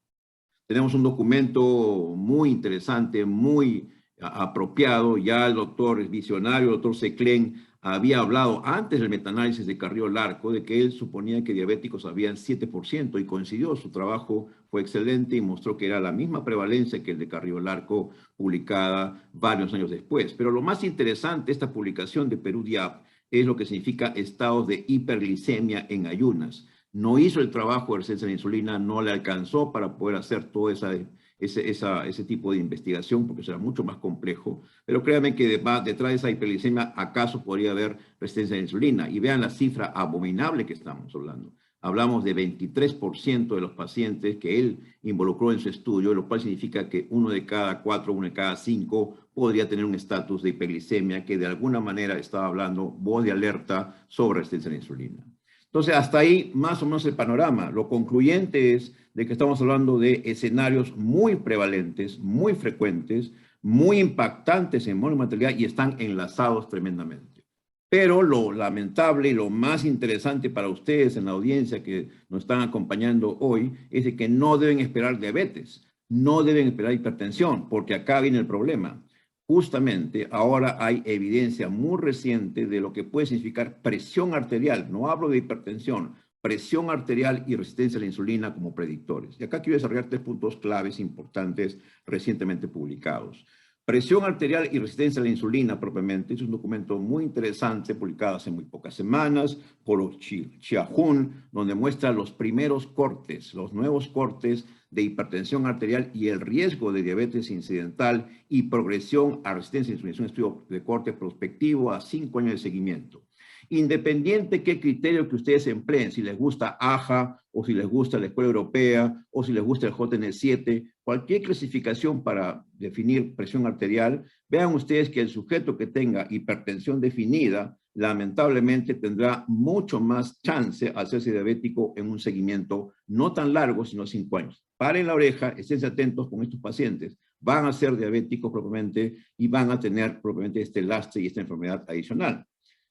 S2: Tenemos un documento muy interesante, muy apropiado. Ya el doctor, el visionario, el doctor Seclen, había hablado antes del metaanálisis de Carrió-Larco de que él suponía que diabéticos habían 7% y coincidió. Su trabajo fue excelente y mostró que era la misma prevalencia que el de Carrió-Larco, publicada varios años después. Pero lo más interesante, esta publicación de Perú-DIAP, es lo que significa estados de hiperglicemia en ayunas. No hizo el trabajo de resistencia a la insulina, no le alcanzó para poder hacer todo ese tipo de investigación, porque será mucho más complejo. Pero créanme que detrás de esa hiperglicemia, acaso podría haber resistencia a la insulina. Y vean la cifra abominable que estamos hablando. Hablamos de 23% de los pacientes que él involucró en su estudio, lo cual significa que 1 de cada 4, 1 de cada 5 podría tener un estatus de hiperglicemia que de alguna manera estaba hablando voz de alerta sobre resistencia a la insulina. Entonces, hasta ahí más o menos el panorama. Lo concluyente es de que estamos hablando de escenarios muy prevalentes, muy frecuentes, muy impactantes en monomortalidad y están enlazados tremendamente. Pero lo lamentable y lo más interesante para ustedes en la audiencia que nos están acompañando hoy es de que no deben esperar diabetes, no deben esperar hipertensión, porque acá viene el problema. Justamente ahora hay evidencia muy reciente de lo que puede significar presión arterial. No hablo de hipertensión, presión arterial y resistencia a la insulina como predictores. Y acá quiero desarrollar 3 puntos claves importantes recientemente publicados. Presión arterial y resistencia a la insulina propiamente es un documento muy interesante publicado hace muy pocas semanas por Chia-Hun, donde muestra los primeros cortes, los nuevos cortes de hipertensión arterial y el riesgo de diabetes incidental y progresión a resistencia a la insulina. Es un estudio de corte prospectivo a 5 años de seguimiento. Independiente qué criterio que ustedes empleen, si les gusta AHA o si les gusta la Escuela Europea o si les gusta el JN7, cualquier clasificación para definir presión arterial, vean ustedes que el sujeto que tenga hipertensión definida lamentablemente tendrá mucho más chance de hacerse diabético en un seguimiento no tan largo, sino 5 años. Paren la oreja, estén atentos con estos pacientes. Van a ser diabéticos propiamente y van a tener propiamente este lastre y esta enfermedad adicional.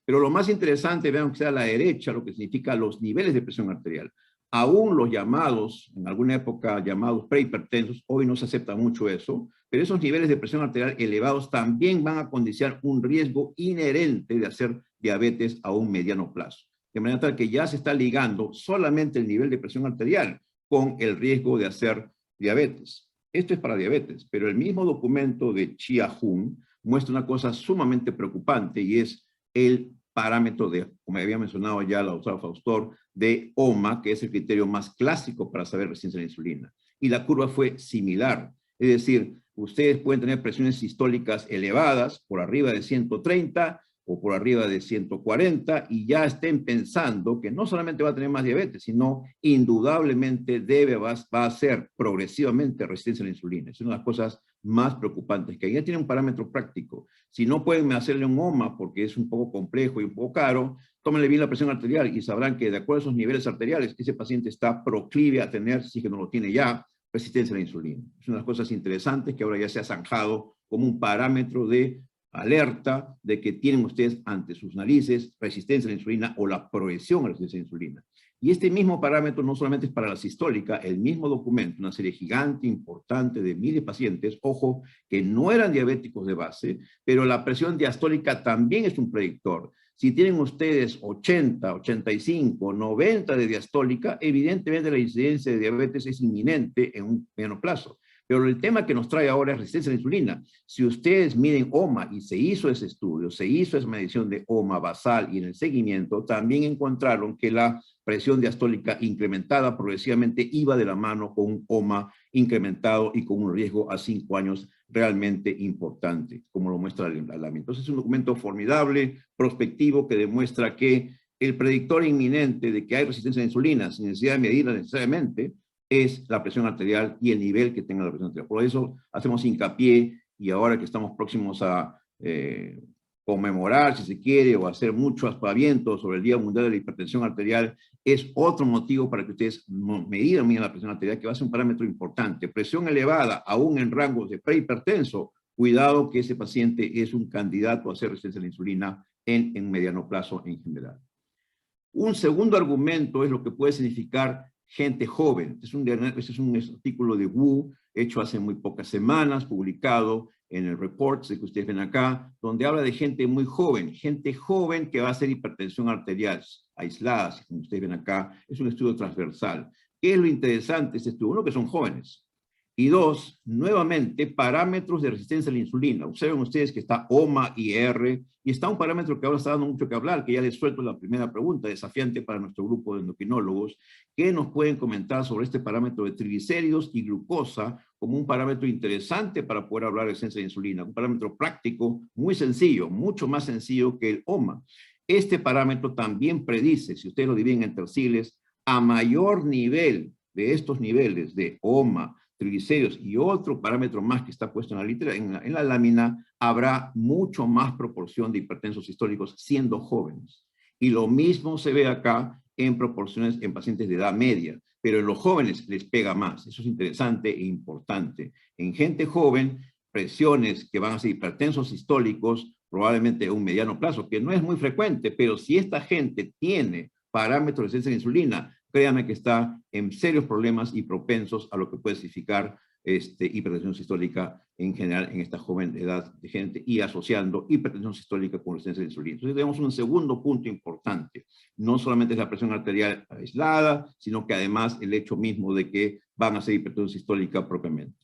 S2: Pero lo más interesante, vean que sea a la derecha, lo que significa los niveles de presión arterial. Aún los llamados, en alguna época llamados prehipertensos, hoy no se acepta mucho eso, pero esos niveles de presión arterial elevados también van a condicionar un riesgo inherente de hacer diabetes a un mediano plazo. De manera tal que ya se está ligando solamente el nivel de presión arterial con el riesgo de hacer diabetes. Esto es para diabetes, pero el mismo documento de Chia-Hun muestra una cosa sumamente preocupante y es el parámetro de, como había mencionado ya la doctora Faustor, de OMA, que es el criterio más clásico para saber resistencia a la insulina. Y la curva fue similar. Es decir, ustedes pueden tener presiones sistólicas elevadas, por arriba de 130 o por arriba de 140, y ya estén pensando que no solamente va a tener más diabetes, sino indudablemente va a ser progresivamente resistencia a la insulina. Es una de las cosas más preocupantes, que ya tiene un parámetro práctico. Si no pueden hacerle un OMA porque es un poco complejo y un poco caro, tómenle bien la presión arterial y sabrán que de acuerdo a esos niveles arteriales, ese paciente está proclive a tener, si que no lo tiene ya, resistencia a la insulina. Es una de las cosas interesantes que ahora ya se ha zanjado como un parámetro de alerta de que tienen ustedes ante sus narices resistencia a la insulina o la progresión a la resistencia a la insulina. Y este mismo parámetro no solamente es para la sistólica, el mismo documento, una serie gigante, importante de miles de pacientes, ojo, que no eran diabéticos de base, pero la presión diastólica también es un predictor. Si tienen ustedes 80, 85, 90 de diastólica, evidentemente la incidencia de diabetes es inminente en un mediano plazo. Pero el tema que nos trae ahora es resistencia a la insulina. Si ustedes miden OMA y se hizo ese estudio, se hizo esa medición de OMA basal y en el seguimiento, también encontraron que la presión diastólica incrementada progresivamente iba de la mano con un OMA incrementado y con un riesgo a 5 años realmente importante, como lo muestra la lámina. Entonces es un documento formidable, prospectivo, que demuestra que el predictor inminente de que hay resistencia a la insulina, sin necesidad de medirla necesariamente, es la presión arterial y el nivel que tenga la presión arterial. Por eso hacemos hincapié, y ahora que estamos próximos a conmemorar, si se quiere, o hacer muchos aspavientos sobre el Día Mundial de la Hipertensión Arterial, es otro mido la presión arterial, que va a ser un parámetro importante. Presión elevada, aún en rangos de prehipertenso, cuidado que ese paciente es un candidato a hacer resistencia a la insulina en mediano plazo en general. Un segundo argumento es lo que puede significar gente joven. Este es un artículo de Wu, hecho hace muy pocas semanas, publicado en el report que ustedes ven acá, donde habla de gente muy joven, gente joven que va a hacer hipertensión arterial aislada, como ustedes ven acá. Es un estudio transversal. ¿Qué es lo interesante de este estudio? Uno, que son jóvenes. Y dos, nuevamente, parámetros de resistencia a la insulina. Observen ustedes que está OMA y R, y está un parámetro que ahora está dando mucho que hablar, que ya les suelto la primera pregunta, desafiante para nuestro grupo de endocrinólogos. ¿Qué nos pueden comentar sobre este parámetro de triglicéridos y glucosa como un parámetro interesante para poder hablar de resistencia a la insulina? Un parámetro práctico, muy sencillo, mucho más sencillo que el OMA. Este parámetro también predice, si ustedes lo dividen en terciles, a mayor nivel de estos niveles de OMA, triglicéridos y otro parámetro más que está puesto en la lámina, habrá mucho más proporción de hipertensos sistólicos siendo jóvenes. Y lo mismo se ve acá en proporciones en pacientes de edad media, pero en los jóvenes les pega más. Eso es interesante e importante. En gente joven, presiones que van a ser hipertensos sistólicos, probablemente a un mediano plazo, que no es muy frecuente, pero si esta gente tiene parámetros de resistencia a la insulina, créanme que está en serios problemas y propensos a lo que puede significar hipertensión sistólica en general en esta joven edad de gente y asociando hipertensión sistólica con resistencia a la insulina. Entonces tenemos un segundo punto importante. No solamente es la presión arterial aislada, sino que además el hecho mismo de que van a ser hipertensión sistólica propiamente.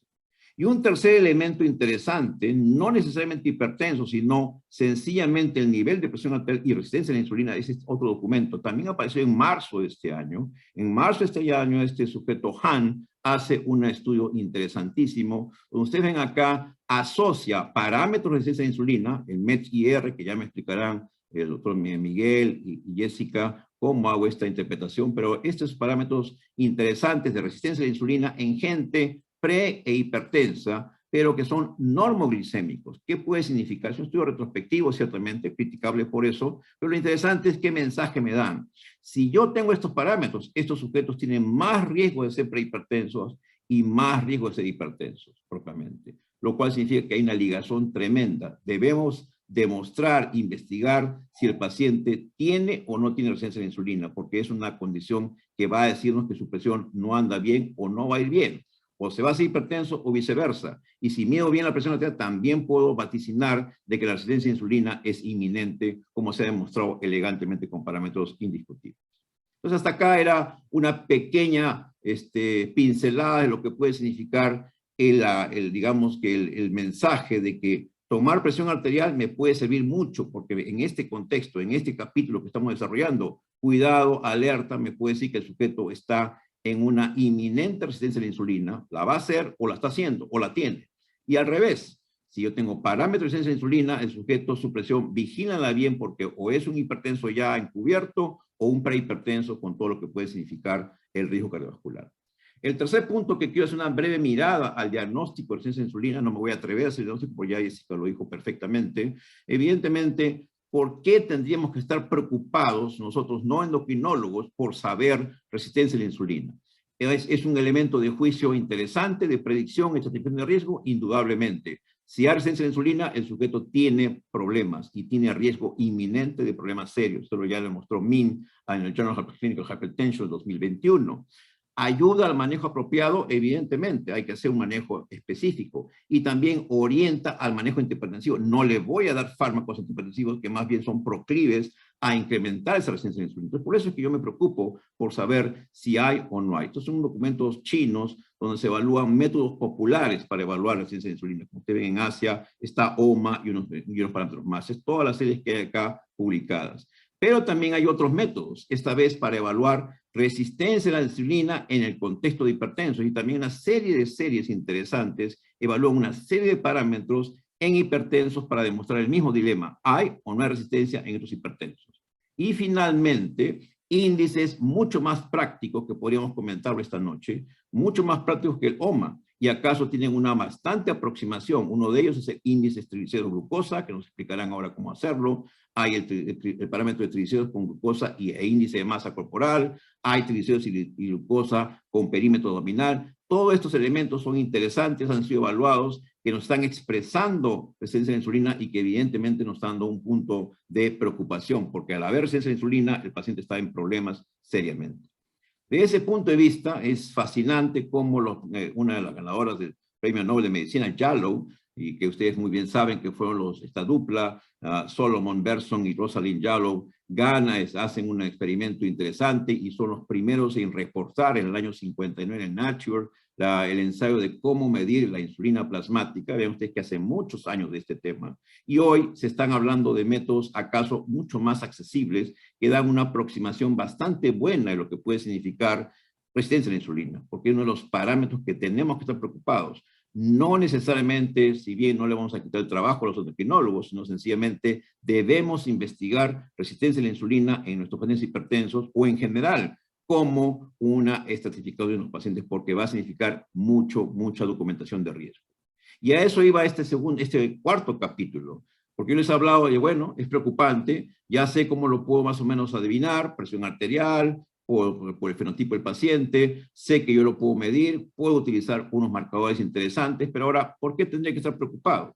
S2: Y un tercer elemento interesante, no necesariamente hipertenso, sino sencillamente el nivel de presión arterial y resistencia a la insulina, ese es otro documento. También apareció en marzo de este año. En marzo de este año, este sujeto Han hace un estudio interesantísimo, donde ustedes ven acá, asocia parámetros de resistencia a la insulina, el MET-IR, que ya me explicarán el doctor Miguel y Jessica, cómo hago esta interpretación, pero estos parámetros interesantes de resistencia a la insulina en gente pre e hipertensa, pero que son normoglicémicos. ¿Qué puede significar? Es un estudio retrospectivo, ciertamente, criticable por eso, pero lo interesante es qué mensaje me dan. Si yo tengo estos parámetros, estos sujetos tienen más riesgo de ser prehipertensos y más riesgo de ser hipertensos, propiamente, lo cual significa que hay una ligazón tremenda. Debemos demostrar, investigar si el paciente tiene o no tiene resistencia a la insulina, porque es una condición que va a decirnos que su presión no anda bien o no va a ir bien. O se va a hacer hipertenso o viceversa. Y si mido bien la presión arterial, también puedo vaticinar de que la resistencia a la insulina es inminente, como se ha demostrado elegantemente con parámetros indiscutibles. Entonces, hasta acá era una pequeña pincelada de lo que puede significar digamos que el mensaje de que tomar presión arterial me puede servir mucho, porque en este contexto, en este capítulo que estamos desarrollando, cuidado, alerta, me puede decir que el sujeto está en una inminente resistencia a la insulina, la va a hacer o la está haciendo o la tiene. Y al revés, si yo tengo parámetros de resistencia a la insulina, el sujeto, su presión, vigílala bien porque o es un hipertenso ya encubierto o un prehipertenso con todo lo que puede significar el riesgo cardiovascular. El tercer punto que quiero hacer una breve mirada al diagnóstico de resistencia a la insulina, no me voy a atrever a hacer el diagnóstico porque ya Jessica lo dijo perfectamente. Evidentemente, ¿por qué tendríamos que estar preocupados nosotros no endocrinólogos por saber resistencia a la insulina? Es un elemento de juicio interesante, de predicción, estratificación de riesgo, indudablemente. Si hay resistencia a la insulina, el sujeto tiene problemas y tiene riesgo inminente de problemas serios. Esto ya lo demostró Min en el Journal of Clinical Hypertension 2021. Ayuda al manejo apropiado, evidentemente, hay que hacer un manejo específico y también orienta al manejo antihipertensivo. No le voy a dar fármacos antihipertensivos que más bien son proclives a incrementar esa resistencia a la insulina. Entonces, por eso es que yo me preocupo por saber si hay o no hay. Estos son documentos chinos donde se evalúan métodos populares para evaluar la resistencia a la insulina. Como ustedes ven en Asia, está OMA y unos parámetros más. Es todas las series que hay acá publicadas. Pero también hay otros métodos, esta vez para evaluar resistencia a la insulina en el contexto de hipertensos y también una serie de series interesantes evalúan una serie de parámetros en hipertensos para demostrar el mismo dilema, ¿hay o no hay resistencia en estos hipertensos? Y finalmente, índices mucho más prácticos que podríamos comentarlo esta noche, mucho más prácticos que el OMA, y acaso tienen una bastante aproximación. Uno de ellos es el índice de triglicéridos glucosa, que nos explicarán ahora cómo hacerlo. Hay el parámetro de triglicéridos con glucosa e índice de masa corporal. Hay triglicéridos y glucosa con perímetro abdominal. Todos estos elementos son interesantes, han sido evaluados, que nos están expresando resistencia a la insulina y que evidentemente nos están dando un punto de preocupación, porque al haber resistencia a la insulina, el paciente está en problemas seriamente. De ese punto de vista, es fascinante cómo una de las ganadoras del Premio Nobel de Medicina, Jallow, y que ustedes muy bien saben que fueron esta dupla, Solomon Berson y Rosalind Jallow, hacen un experimento interesante y son los primeros en reportar en el año 59 en Nature el ensayo de cómo medir la insulina plasmática. Vean ustedes que hace muchos años de este tema. Y hoy se están hablando de métodos acaso mucho más accesibles que dan una aproximación bastante buena de lo que puede significar resistencia a la insulina, porque es uno de los parámetros que tenemos que estar preocupados. No necesariamente, si bien no le vamos a quitar el trabajo a los endocrinólogos, sino sencillamente debemos investigar resistencia a la insulina en nuestros pacientes hipertensos o en general como una estratificación de los pacientes, porque va a significar mucha documentación de riesgo. Y a eso iba este cuarto capítulo, porque yo les he hablado de, bueno, es preocupante, ya sé cómo lo puedo más o menos adivinar, presión arterial, por el fenotipo del paciente, sé que yo lo puedo medir, puedo utilizar unos marcadores interesantes, pero ahora, ¿por qué tendría que estar preocupado?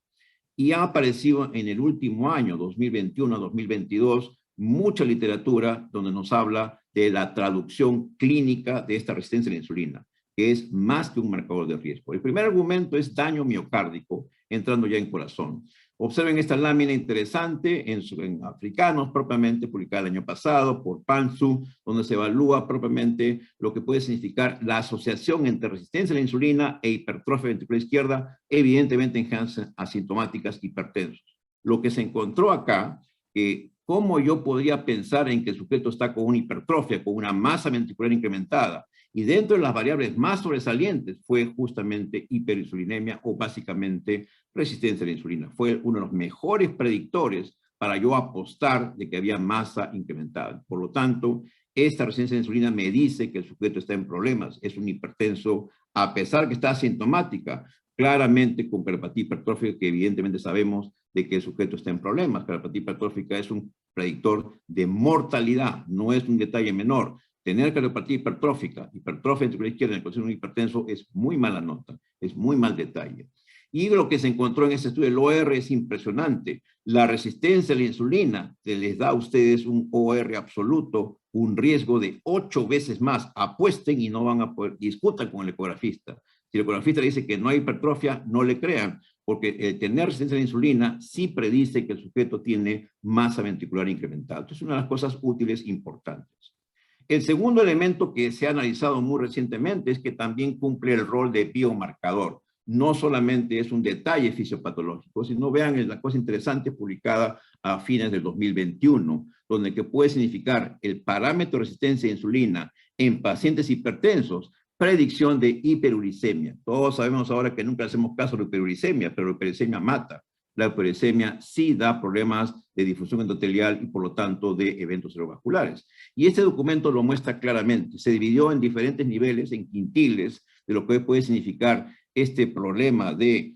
S2: Y ha aparecido en el último año, 2021 a 2022, mucha literatura donde nos habla de la traducción clínica de esta resistencia a la insulina, que es más que un marcador de riesgo. El primer argumento es daño miocárdico, entrando ya en corazón. Observen esta lámina interesante en africanos, propiamente publicada el año pasado por Pansu, donde se evalúa propiamente lo que puede significar la asociación entre resistencia a la insulina e hipertrofia ventricular izquierda, evidentemente en gente asintomáticas hipertensos. Lo que se encontró acá, cómo yo podría pensar en que el sujeto está con una hipertrofia, con una masa ventricular incrementada, y dentro de las variables más sobresalientes fue justamente hiperinsulinemia o básicamente resistencia a la insulina. Fue uno de los mejores predictores para yo apostar de que había masa incrementada. Por lo tanto, esta resistencia a la insulina me dice que el sujeto está en problemas, es un hipertenso, a pesar que está asintomática, claramente con cardiopatía hipertrófica, que evidentemente sabemos de que el sujeto está en problemas. Cardiopatía hipertrófica es un predictor de mortalidad, no es un detalle menor. Tener cardiopatía hipertrófica, hipertrofia ventricular izquierda en el corazón de un hipertenso es muy mala nota, es muy mal detalle. Y lo que se encontró en este estudio, el OR es impresionante. La resistencia a la insulina les da a ustedes un OR absoluto, un riesgo de 8 veces más. Apuesten y no van a poder, discutan con el ecografista. Si el ecografista le dice que no hay hipertrofia, no le crean, porque tener resistencia a la insulina sí predice que el sujeto tiene masa ventricular incrementada. Entonces, es una de las cosas útiles importantes. El segundo elemento que se ha analizado muy recientemente es que también cumple el rol de biomarcador. No solamente es un detalle fisiopatológico, sino vean la cosa interesante publicada a fines del 2021, donde que puede significar el parámetro de resistencia a insulina en pacientes hipertensos, predicción de hiperuricemia. Todos sabemos ahora que nunca hacemos caso de hiperuricemia, pero la hiperuricemia mata. La hiperuricemia sí da problemas de difusión endotelial y por lo tanto de eventos cerebrovasculares. Y este documento lo muestra claramente. Se dividió en diferentes niveles, en quintiles, de lo que puede significar este problema de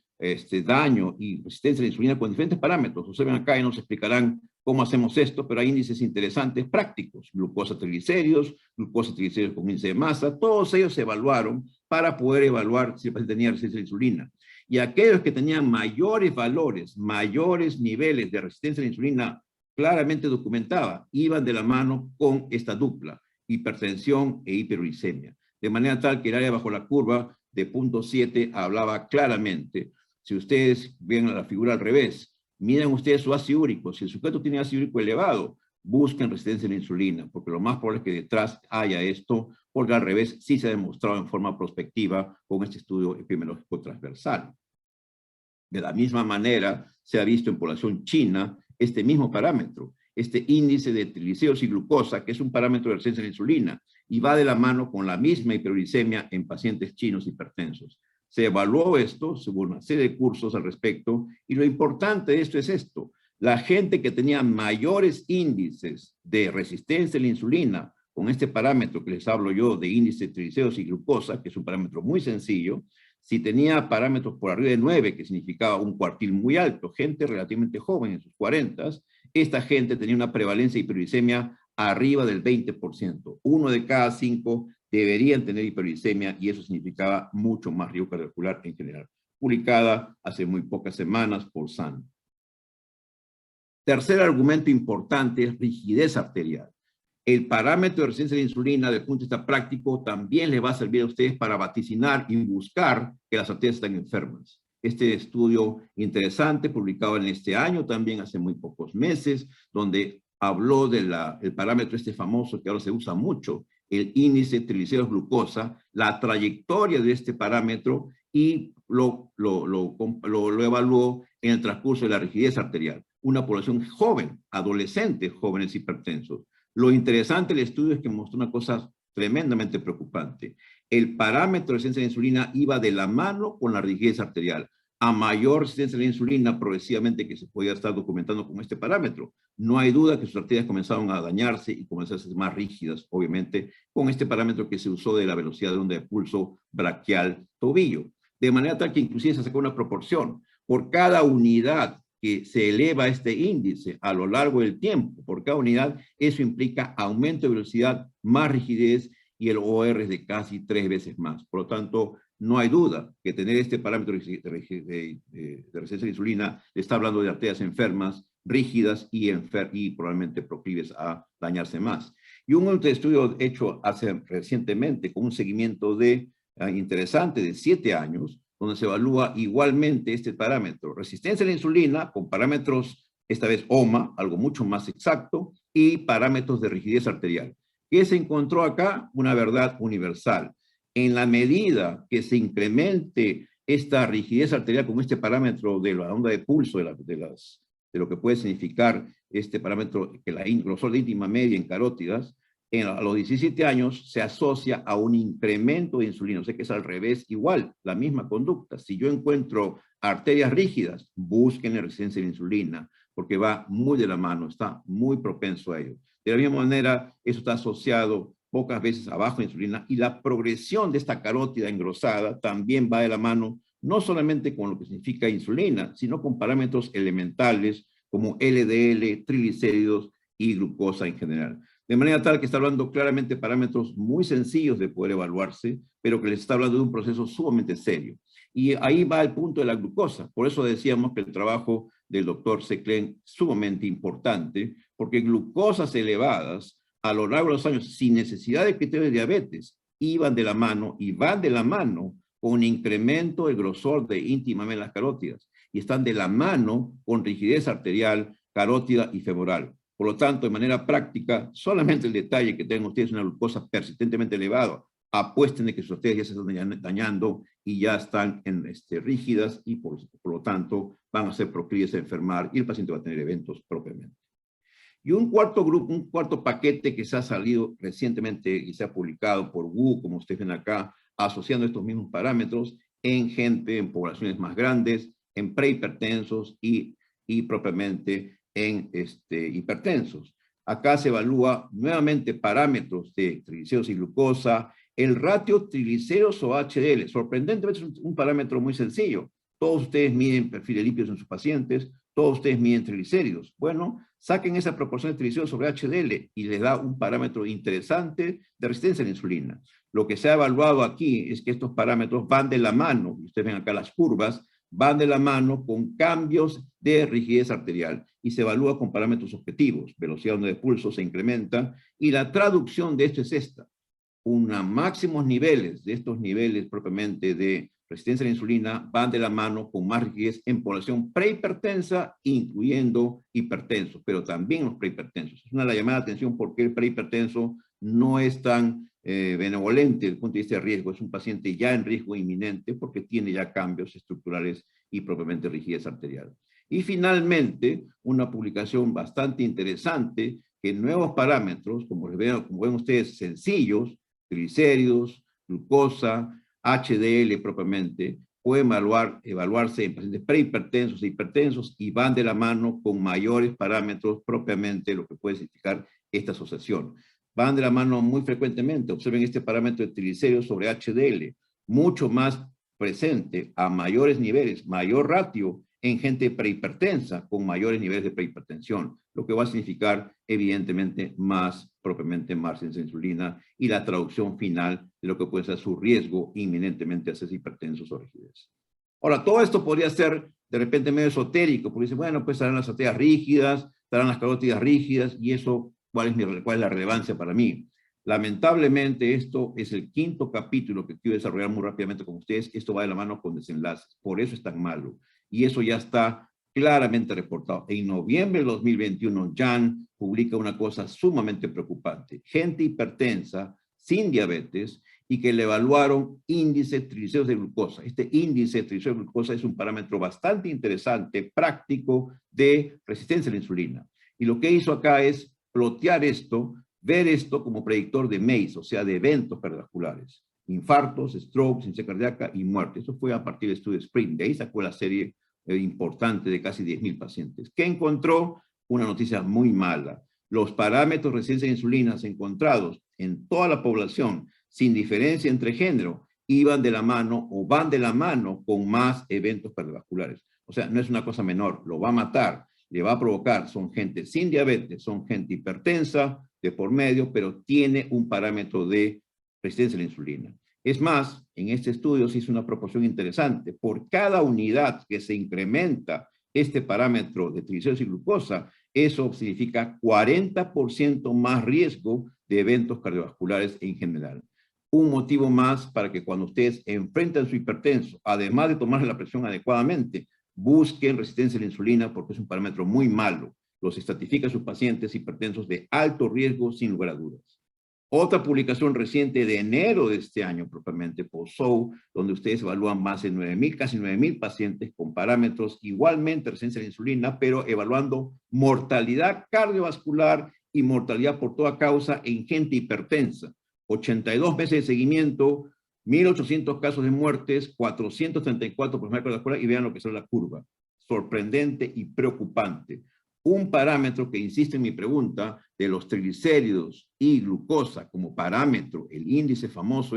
S2: daño y resistencia a la insulina con diferentes parámetros. Observen acá y nos explicarán cómo hacemos esto, pero hay índices interesantes prácticos. Glucosa triglicéridos con índice de masa, todos ellos se evaluaron para poder evaluar si el paciente tenía resistencia a la insulina. Y aquellos que tenían mayores valores, mayores niveles de resistencia a la insulina claramente documentada, iban de la mano con esta dupla, hipertensión e hiperuricemia. De manera tal que el área bajo la curva de 0.7 hablaba claramente. Si ustedes ven la figura al revés, miren ustedes su ácido úrico. Si el sujeto tiene ácido úrico elevado, busquen resistencia a la insulina, porque lo más probable es que detrás haya esto, porque al revés sí se ha demostrado en forma prospectiva con este estudio epidemiológico transversal. De la misma manera, se ha visto en población china este mismo parámetro, este índice de triglicéridos y glucosa, que es un parámetro de resistencia a la insulina, y va de la mano con la misma hiperuricemia en pacientes chinos hipertensos. Se evaluó esto, según una serie de cursos al respecto, y lo importante de esto es esto. La gente que tenía mayores índices de resistencia a la insulina, con este parámetro que les hablo yo de índice de triglicéridos y glucosa, que es un parámetro muy sencillo, Si tenía parámetros por arriba de 9, que significaba un cuartil muy alto, gente relativamente joven en sus 40s, esta gente tenía una prevalencia de hiperglicemia arriba del 20%. 1 de cada 5 deberían tener hiperglicemia y eso significaba mucho más riesgo cardiovascular en general. Publicada hace muy pocas semanas por SAN. Tercer argumento importante es rigidez arterial. El parámetro de resistencia a la insulina, desde el punto de vista práctico, también les va a servir a ustedes para vaticinar y buscar que las arterias están enfermas. Este estudio interesante, publicado en este año también, hace muy pocos meses, donde habló del parámetro este famoso que ahora se usa mucho, el índice triglicéridos glucosa, la trayectoria de este parámetro y lo evaluó en el transcurso de la rigidez arterial. Una población joven, adolescentes jóvenes hipertensos. Lo interesante del estudio es que mostró una cosa tremendamente preocupante. El parámetro de resistencia a la insulina iba de la mano con la rigidez arterial. A mayor resistencia a la insulina, progresivamente que se podía estar documentando con este parámetro. No hay duda que sus arterias comenzaron a dañarse y comenzaron a ser más rígidas, obviamente, con este parámetro que se usó de la velocidad de onda de pulso braquial tobillo. De manera tal que inclusive se sacó una proporción. Por cada unidad que se eleva este índice a lo largo del tiempo, por cada unidad, eso implica aumento de velocidad, más rigidez y el OR es de casi 3 veces más. Por lo tanto, no hay duda que tener este parámetro de resistencia a la insulina está hablando de arterias enfermas, rígidas y probablemente proclives a dañarse más. Y un otro estudio hecho recientemente con un seguimiento interesante de 7 años, donde se evalúa igualmente este parámetro, resistencia a la insulina, con parámetros, esta vez OMA, algo mucho más exacto, y parámetros de rigidez arterial. ¿Qué se encontró acá? Una verdad universal. En la medida que se incremente esta rigidez arterial con este parámetro de la onda de pulso, de lo que puede significar este parámetro, que el grosor de íntima media en carótidas, a los 17 años se asocia a un incremento de insulina. O sea que es al revés, igual, la misma conducta. Si yo encuentro arterias rígidas, busquen la resistencia a la insulina, porque va muy de la mano, está muy propenso a ello. De la misma manera, eso está asociado pocas veces a baja insulina, y la progresión de esta carótida engrosada también va de la mano, no solamente con lo que significa insulina, sino con parámetros elementales como LDL, triglicéridos y glucosa en general. De manera tal que está hablando claramente de parámetros muy sencillos de poder evaluarse, pero que les está hablando de un proceso sumamente serio. Y ahí va el punto de la glucosa. Por eso decíamos que el trabajo del doctor Seclen es sumamente importante, porque glucosas elevadas a lo largo de los años, sin necesidad de criterios de diabetes, iban de la mano y van de la mano con un incremento del grosor de íntima media en las carótidas, y están de la mano con rigidez arterial, carótida y femoral. Por lo tanto, de manera práctica, solamente el detalle que tengan ustedes una glucosa persistentemente elevada, apuesten de que sus arterias ya se están dañando y ya están rígidas y por lo tanto van a ser proclives a enfermar y el paciente va a tener eventos propiamente. Y un cuarto grupo, un cuarto paquete que se ha salido recientemente y se ha publicado por WHO, como ustedes ven acá, asociando estos mismos parámetros en gente, en poblaciones más grandes, en prehipertensos y propiamente en hipertensos. Acá se evalúa nuevamente parámetros de triglicéridos y glucosa, el ratio triglicéridos o HDL. Sorprendentemente es un parámetro muy sencillo. Todos ustedes miden perfil de lípidos en sus pacientes, todos ustedes miden triglicéridos. Bueno, saquen esa proporción de triglicéridos sobre HDL y les da un parámetro interesante de resistencia a la insulina. Lo que se ha evaluado aquí es que estos parámetros van de la mano, y ustedes ven acá las curvas, van de la mano con cambios de rigidez arterial y se evalúa con parámetros objetivos. Velocidad de pulso se incrementa y la traducción de esto es esta. Máximos niveles de estos niveles propiamente de resistencia a la insulina van de la mano con más rigidez en población prehipertensa, incluyendo hipertensos, pero también los prehipertensos. Es una de las llamadas de atención porque el prehipertenso no es tan benevolente desde el punto de vista de riesgo. Es un paciente ya en riesgo inminente porque tiene ya cambios estructurales y propiamente rigidez arterial. Y finalmente, una publicación bastante interesante que nuevos parámetros, como ven ustedes, sencillos, triglicéridos, glucosa, HDL propiamente, pueden evaluarse en pacientes prehipertensos e hipertensos y van de la mano con mayores parámetros propiamente, lo que puede significar esta asociación. Van de la mano muy frecuentemente. Observen este parámetro de triglicéridos sobre HDL, mucho más presente a mayores niveles, mayor ratio en gente prehipertensa con mayores niveles de prehipertensión, lo que va a significar evidentemente propiamente más resistencia a la insulina y la traducción final de lo que puede ser su riesgo inminentemente a ser hipertensos o rigidez. Ahora, todo esto podría ser de repente medio esotérico, porque dice, bueno, pues estarán las arterias rígidas, estarán las carótidas rígidas, y eso, ¿cuál es la relevancia para mí? Lamentablemente, esto es el 5º capítulo que quiero desarrollar muy rápidamente con ustedes. Esto va de la mano con desenlaces. Por eso es tan malo. Y eso ya está claramente reportado. En noviembre de 2021, Jan publica una cosa sumamente preocupante. Gente hipertensa, sin diabetes, y que le evaluaron índice triglicéridos de glucosa. Este índice de triglicéridos de glucosa es un parámetro bastante interesante, práctico, de resistencia a la insulina. Y lo que hizo acá es plotear esto, ver esto como predictor de MACE, o sea, de eventos cardiovasculares, infartos, strokes, insuficiencia cardíaca y muerte. Eso fue a partir del estudio SPRINT. De ahí sacó la serie importante de casi 10,000 pacientes. ¿Qué encontró? Una noticia muy mala. Los parámetros de resistencia a la insulina encontrados en toda la población, sin diferencia entre género, iban de la mano o van de la mano con más eventos cardiovasculares. O sea, no es una cosa menor, lo va a matar, le va a provocar. Son gente sin diabetes, son gente hipertensa de por medio, pero tiene un parámetro de resistencia a la insulina. Es más, en este estudio se hizo una proporción interesante. Por cada unidad que se incrementa este parámetro de triglicéridos y glucosa, eso significa 40% más riesgo de eventos cardiovasculares en general. Un motivo más para que cuando ustedes enfrentan su hipertenso, además de tomarle la presión adecuadamente, busquen resistencia a la insulina porque es un parámetro muy malo. Los estratifica a sus pacientes hipertensos de alto riesgo sin lugar a dudas. Otra publicación reciente de enero de este año, propiamente POSOU, donde ustedes evalúan más de 9,000, casi 9,000 pacientes con parámetros igualmente de resistencia a la insulina, pero evaluando mortalidad cardiovascular y mortalidad por toda causa en gente hipertensa. 82 meses de seguimiento, 1,800 casos de muertes, 434 por enfermedad cardiovascular, y vean lo que es la curva. Sorprendente y preocupante. Un parámetro que insiste en mi pregunta de los triglicéridos y glucosa como parámetro, el índice famoso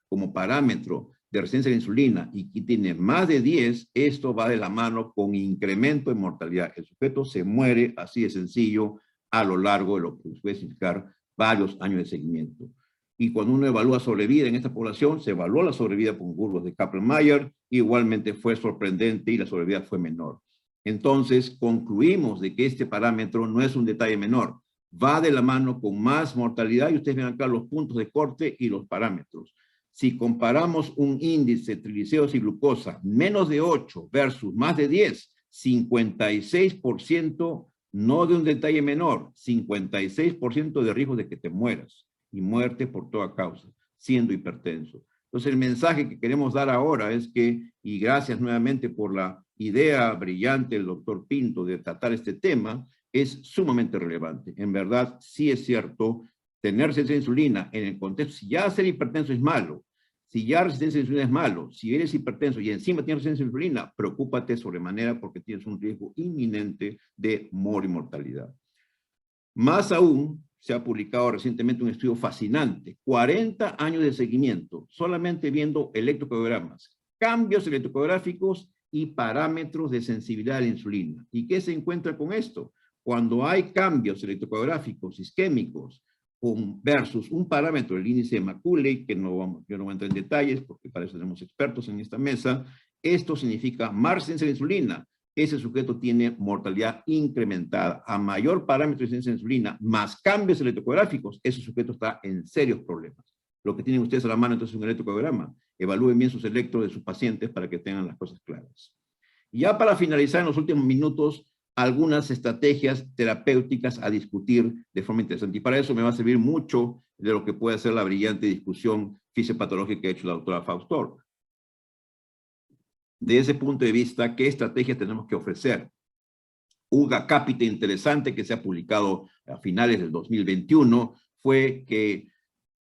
S2: como parámetro de resistencia a la insulina y que tiene más de 10, esto va de la mano con incremento de mortalidad. El sujeto se muere así de sencillo a lo largo de lo que puede significar varios años de seguimiento. Y cuando uno evalúa sobrevida en esta población, se evaluó la sobrevida con curvas de Kaplan-Meier, igualmente fue sorprendente y la sobrevida fue menor. Entonces, concluimos de que este parámetro no es un detalle menor. Va de la mano con más mortalidad y ustedes ven acá los puntos de corte y los parámetros. Si comparamos un índice de triglicéridos y glucosa menos de 8 versus más de 10, 56% no de un detalle menor, 56% de riesgo de que te mueras y muerte por toda causa, siendo hipertenso. Entonces, el mensaje que queremos dar ahora es que, y gracias nuevamente por la idea brillante del doctor Pinto de tratar este tema, es sumamente relevante. En verdad, sí es cierto, tener resistencia a la insulina en el contexto, si ya ser hipertenso es malo, si ya resistencia a la insulina es malo, si eres hipertenso y encima tienes resistencia a la insulina, preocúpate sobremanera porque tienes un riesgo inminente de mortalidad. Más aún, se ha publicado recientemente un estudio fascinante, 40 años de seguimiento, solamente viendo electrocardiogramas, cambios electrocardiográficos y parámetros de sensibilidad a la insulina. ¿Y qué se encuentra con esto? Cuando hay cambios electrocardiográficos isquémicos versus un parámetro del índice de Macaulay, que yo no voy a entrar en detalles porque para eso tenemos expertos en esta mesa, esto significa más resistencia a la insulina. Ese sujeto tiene mortalidad incrementada. A mayor parámetro de resistencia a la insulina, más cambios electrocardiográficos, ese sujeto está en serios problemas. Lo que tienen ustedes a la mano entonces es un electrocardiograma. Evalúen bien sus electros de sus pacientes para que tengan las cosas claras. Y ya para finalizar en los últimos minutos, algunas estrategias terapéuticas a discutir de forma interesante. Y para eso me va a servir mucho de lo que puede ser la brillante discusión fisiopatológica que ha hecho la doctora Faustor. De ese punto de vista, ¿qué estrategias tenemos que ofrecer? Un acápite interesante que se ha publicado a finales del 2021 fue que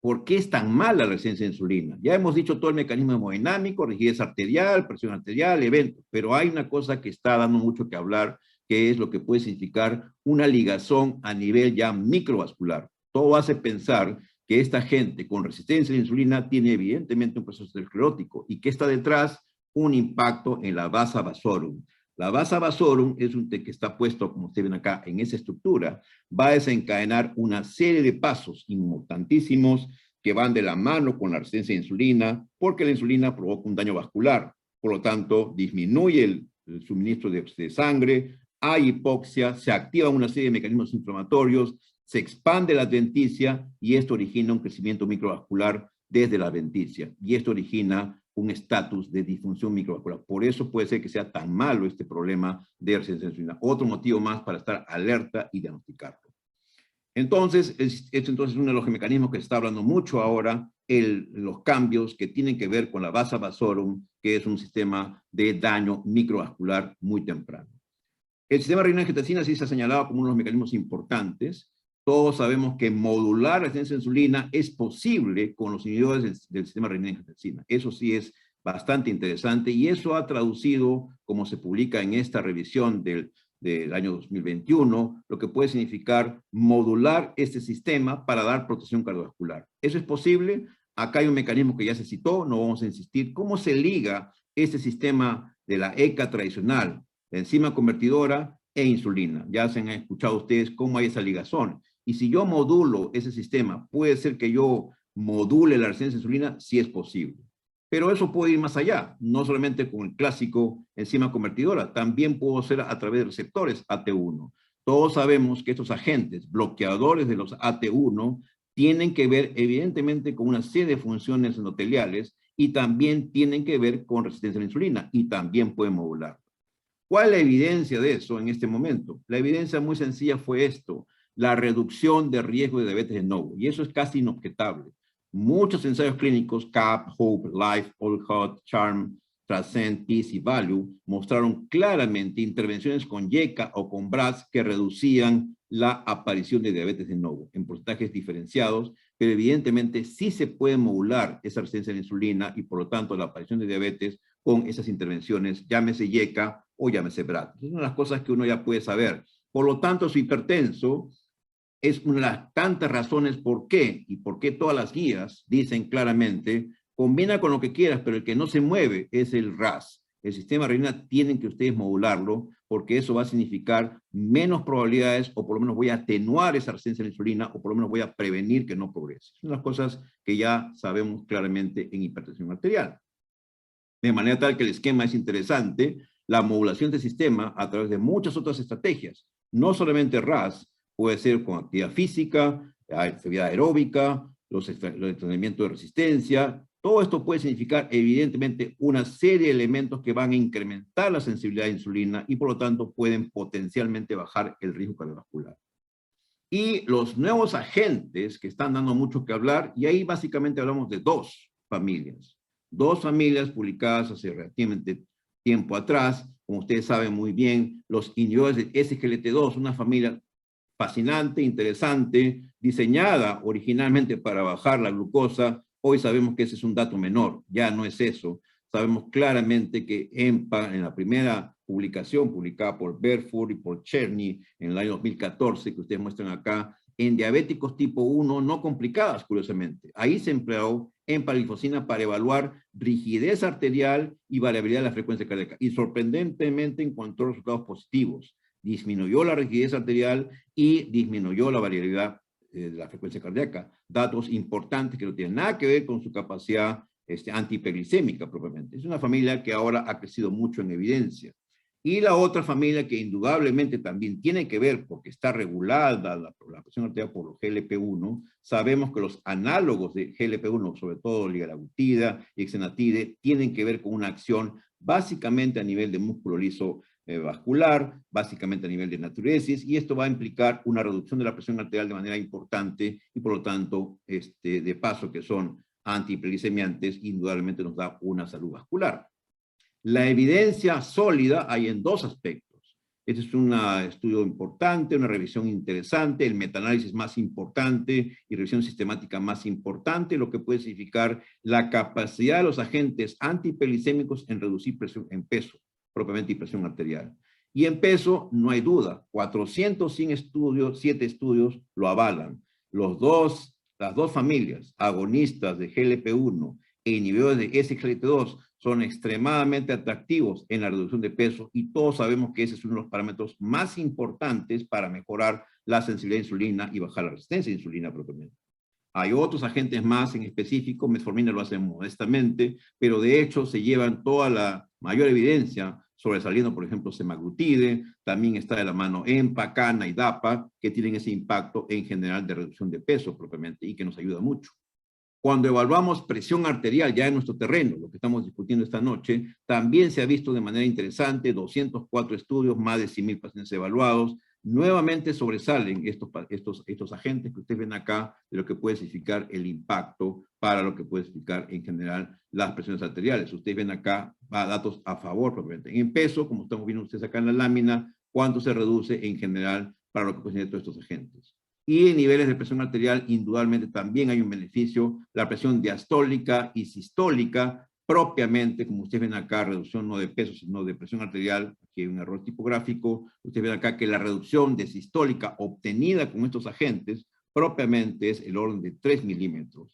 S2: ¿por qué es tan mala la resistencia a la insulina? Ya hemos dicho todo el mecanismo hemodinámico, rigidez arterial, presión arterial, eventos, pero hay una cosa que está dando mucho que hablar, que es lo que puede significar una ligazón a nivel ya microvascular. Todo hace pensar que esta gente con resistencia a la insulina tiene evidentemente un proceso aterosclerótico y que está detrás un impacto en la vasa vasorum. La vasa vasorum es un que está puesto, como ustedes ven acá, en esa estructura, va a desencadenar una serie de pasos importantísimos que van de la mano con la resistencia a la insulina, porque la insulina provoca un daño vascular. Por lo tanto, disminuye el suministro de sangre, hay hipoxia, se activan una serie de mecanismos inflamatorios, se expande la adventicia y esto origina un crecimiento microvascular desde la adventicia. Y esto origina un estatus de disfunción microvascular. Por eso puede ser que sea tan malo este problema de resistencia a la insulina. Otro motivo más para estar alerta y diagnosticarlo. Entonces, esto es uno de los mecanismos que se está hablando mucho ahora, los cambios que tienen que ver con la vasa vasorum, que es un sistema de daño microvascular muy temprano. El sistema renina-angiotensina sí se ha señalado como uno de los mecanismos importantes. Todos sabemos que modular la resistencia a la insulina es posible con los inhibidores del sistema renina-angiotensina. Eso sí es bastante interesante y eso ha traducido, como se publica en esta revisión del año 2021, lo que puede significar modular este sistema para dar protección cardiovascular. ¿Eso es posible? Acá hay un mecanismo que ya se citó, no vamos a insistir. ¿Cómo se liga este sistema de la ECA tradicional, la enzima convertidora e insulina? Ya se han escuchado ustedes cómo hay esa ligazón. Y si yo modulo ese sistema, ¿puede ser que yo module la resistencia a insulina? Sí es posible. Pero eso puede ir más allá, no solamente con el clásico enzima convertidora, también puedo hacer a través de receptores AT1. Todos sabemos que estos agentes bloqueadores de los AT1 tienen que ver evidentemente con una serie de funciones endoteliales y también tienen que ver con resistencia a la insulina y también pueden modular. ¿Cuál es la evidencia de eso en este momento? La evidencia muy sencilla fue esto, la reducción de riesgo de diabetes de novo, y eso es casi inobjetable. Muchos ensayos clínicos, CAP, HOPE, LIFE, OLHOT, CHARM, TRANSCEND, PEACE y VALUE, mostraron claramente intervenciones con YECA o con BRAS que reducían la aparición de diabetes de novo en porcentajes diferenciados, pero evidentemente sí se puede modular esa resistencia a la insulina y por lo tanto la aparición de diabetes con esas intervenciones, llámese YECA o llámese BRAS. Es una de las cosas que uno ya puede saber. Por lo tanto, su hipertenso es una de las tantas razones por qué, y por qué todas las guías dicen claramente, combina con lo que quieras, pero el que no se mueve es el RAS. El sistema renina tienen que ustedes modularlo, porque eso va a significar menos probabilidades, o por lo menos voy a atenuar esa resistencia a la insulina, o por lo menos voy a prevenir que no progrese. Son las cosas que ya sabemos claramente en hipertensión arterial. De manera tal que el esquema es interesante, la modulación del sistema a través de muchas otras estrategias, no solamente RAS, puede ser con actividad física, actividad aeróbica, los entrenamientos de resistencia. Todo esto puede significar, evidentemente, una serie de elementos que van a incrementar la sensibilidad a la insulina y, por lo tanto, pueden potencialmente bajar el riesgo cardiovascular. Y los nuevos agentes que están dando mucho que hablar, y ahí básicamente hablamos de dos familias publicadas hace relativamente tiempo atrás, como ustedes saben muy bien, los inhibidores de SGLT2, una familia fascinante, interesante, diseñada originalmente para bajar la glucosa. Hoy sabemos que ese es un dato menor, ya no es eso. Sabemos claramente que EMPA, en la primera publicación publicada por Berford y por Cherny en el año 2014, que ustedes muestran acá, en diabéticos tipo 1 no complicadas, curiosamente. Ahí se empleó empaglifosina para evaluar rigidez arterial y variabilidad de la frecuencia cardíaca. Y sorprendentemente encontró resultados positivos. Disminuyó la rigidez arterial y disminuyó la variabilidad de la frecuencia cardíaca. Datos importantes que no tienen nada que ver con su capacidad antihiperglicémica propiamente. Es una familia que ahora ha crecido mucho en evidencia. Y la otra familia que indudablemente también tiene que ver, porque está regulada la presión arterial por los GLP-1, sabemos que los análogos de GLP-1, sobre todo ligalabutida y exenatide, tienen que ver con una acción básicamente a nivel de músculo liso vascular, básicamente a nivel de natriuresis, y esto va a implicar una reducción de la presión arterial de manera importante, y por lo tanto, de paso que son antihiperglicemiantes, indudablemente nos da una salud vascular. La evidencia sólida hay en dos aspectos. Este es un estudio importante, una revisión interesante, el metaanálisis más importante y revisión sistemática más importante, lo que puede significar la capacidad de los agentes antihiperglicémicos en reducir presión en peso, propiamente y presión arterial. Y en peso, no hay duda, 407 estudios lo avalan. Los dos las dos familias, agonistas de GLP-1 e inhibidores de SGLT2, son extremadamente atractivos en la reducción de peso y todos sabemos que ese es uno de los parámetros más importantes para mejorar la sensibilidad a insulina y bajar la resistencia a insulina propiamente. Hay otros agentes más en específico, metformina lo hace modestamente, pero de hecho se llevan toda la mayor evidencia sobresaliendo, por ejemplo, semaglutide, también está de la mano EMPA, CANA y DAPA, que tienen ese impacto en general de reducción de peso propiamente y que nos ayuda mucho. Cuando evaluamos presión arterial ya en nuestro terreno, lo que estamos discutiendo esta noche, también se ha visto de manera interesante, 204 estudios, más de 100.000 pacientes evaluados. Nuevamente sobresalen estos agentes que ustedes ven acá, de lo que puede significar el impacto para lo que puede significar en general las presiones arteriales. Ustedes ven acá datos a favor propiamente. En peso, como estamos viendo ustedes acá en la lámina, cuánto se reduce en general para lo que pueden ser todos estos agentes. Y en niveles de presión arterial, indudablemente también hay un beneficio, la presión diastólica y sistólica, propiamente, como ustedes ven acá, reducción no de peso, sino de presión arterial, aquí hay un error tipográfico, ustedes ven acá que la reducción de sistólica obtenida con estos agentes, propiamente es el orden de 3 milímetros.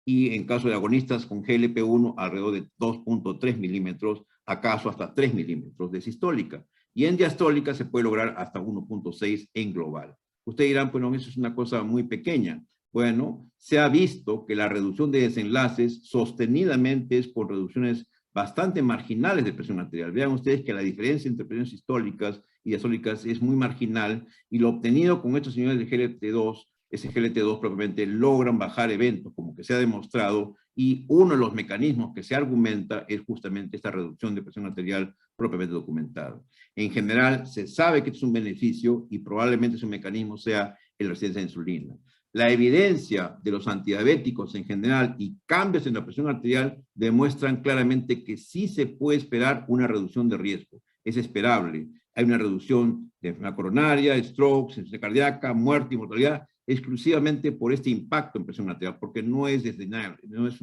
S2: Y en caso de agonistas con GLP-1, alrededor de 2.3 milímetros, acaso hasta 3 milímetros de sistólica. Y en diastólica se puede lograr hasta 1.6 en global. Ustedes dirán, bueno, eso es una cosa muy pequeña. Bueno, se ha visto que la reducción de desenlaces sostenidamente es por reducciones bastante marginales de presión arterial. Vean ustedes que la diferencia entre presiones sistólicas y diastólicas es muy marginal y lo obtenido con estos niveles de GLT2, ese GLT2 propiamente logran bajar eventos, como que se ha demostrado, y uno de los mecanismos que se argumenta es justamente esta reducción de presión arterial propiamente documentada. En general, se sabe que es un beneficio y probablemente su mecanismo sea la resistencia a insulina. La evidencia de los antidiabéticos en general y cambios en la presión arterial demuestran claramente que sí se puede esperar una reducción de riesgo. Es esperable. Hay una reducción de enfermedad coronaria, stroke, insuficiencia cardíaca, muerte y mortalidad, exclusivamente por este impacto en presión arterial, porque no es desdeñable, no es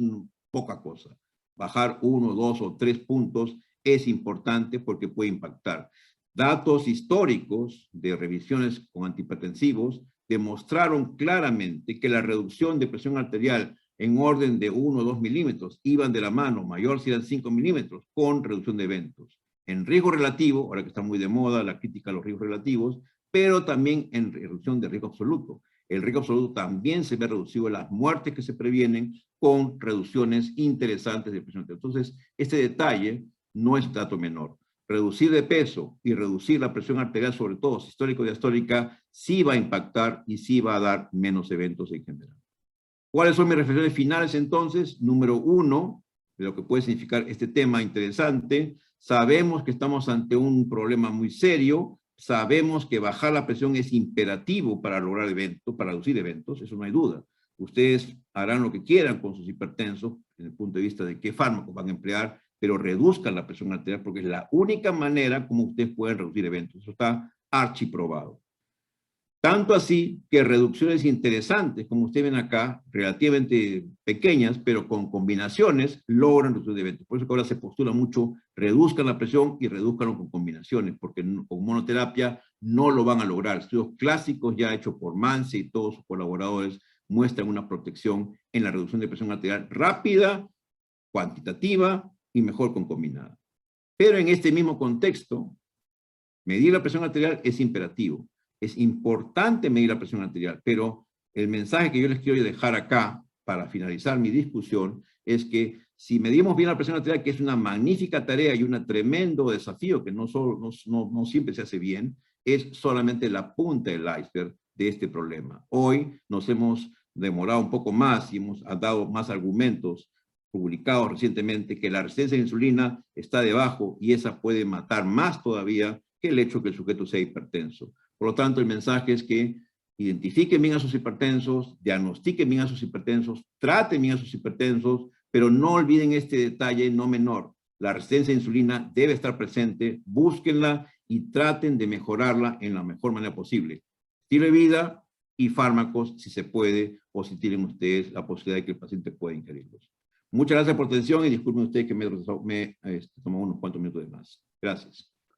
S2: poca cosa. Bajar 1, 2 o 3 puntos es importante porque puede impactar. Datos históricos de revisiones con antihipertensivos demostraron claramente que la reducción de presión arterial en orden de 1 o 2 milímetros iban de la mano, mayor si eran 5 milímetros, con reducción de eventos. En riesgo relativo, ahora que está muy de moda la crítica a los riesgos relativos, pero también en reducción de riesgo absoluto. El riesgo absoluto también se ve reducido en las muertes que se previenen con reducciones interesantes de presión arterial. Entonces, este detalle no es dato menor. Reducir de peso y reducir la presión arterial, sobre todo sistólica y diastólica, sí va a impactar y sí va a dar menos eventos en general. ¿Cuáles son mis reflexiones finales entonces? Número 1, de lo que puede significar este tema interesante. Sabemos que estamos ante un problema muy serio. Sabemos que bajar la presión es imperativo para lograr eventos, para reducir eventos, eso no hay duda. Ustedes harán lo que quieran con sus hipertensos, desde el punto de vista de qué fármacos van a emplear, pero reduzcan la presión arterial porque es la única manera como ustedes pueden reducir eventos. Eso está archiprobado. Tanto así que reducciones interesantes, como ustedes ven acá, relativamente pequeñas, pero con combinaciones, logran reducción de eventos. Por eso que ahora se postula mucho, reduzcan la presión y reduzcanlo con combinaciones, porque con monoterapia no lo van a lograr. Estudios clásicos ya hechos por Manse y todos sus colaboradores muestran una protección en la reducción de presión arterial rápida, cuantitativa y mejor con combinada. Pero en este mismo contexto, medir la presión arterial es imperativo. Es importante medir la presión arterial, pero el mensaje que yo les quiero dejar acá, para finalizar mi discusión, es que si medimos bien la presión arterial, que es una magnífica tarea y un tremendo desafío que no siempre se hace bien, es solamente la punta del iceberg de este problema. Hoy nos hemos demorado un poco más y hemos dado más argumentos publicados recientemente que la resistencia a la insulina está debajo y esa puede matar más todavía que el hecho que el sujeto sea hipertenso. Por lo tanto, el mensaje es que identifiquen bien a sus hipertensos, diagnostiquen bien a sus hipertensos, traten bien a sus hipertensos, pero no olviden este detalle no menor. La resistencia a la insulina debe estar presente, búsquenla y traten de mejorarla en la mejor manera posible. Estilo de vida y fármacos, si se puede, o si tienen ustedes la posibilidad de que el paciente pueda ingerirlos. Muchas gracias por su atención y disculpen ustedes que me tomó unos cuantos minutos de más. Gracias.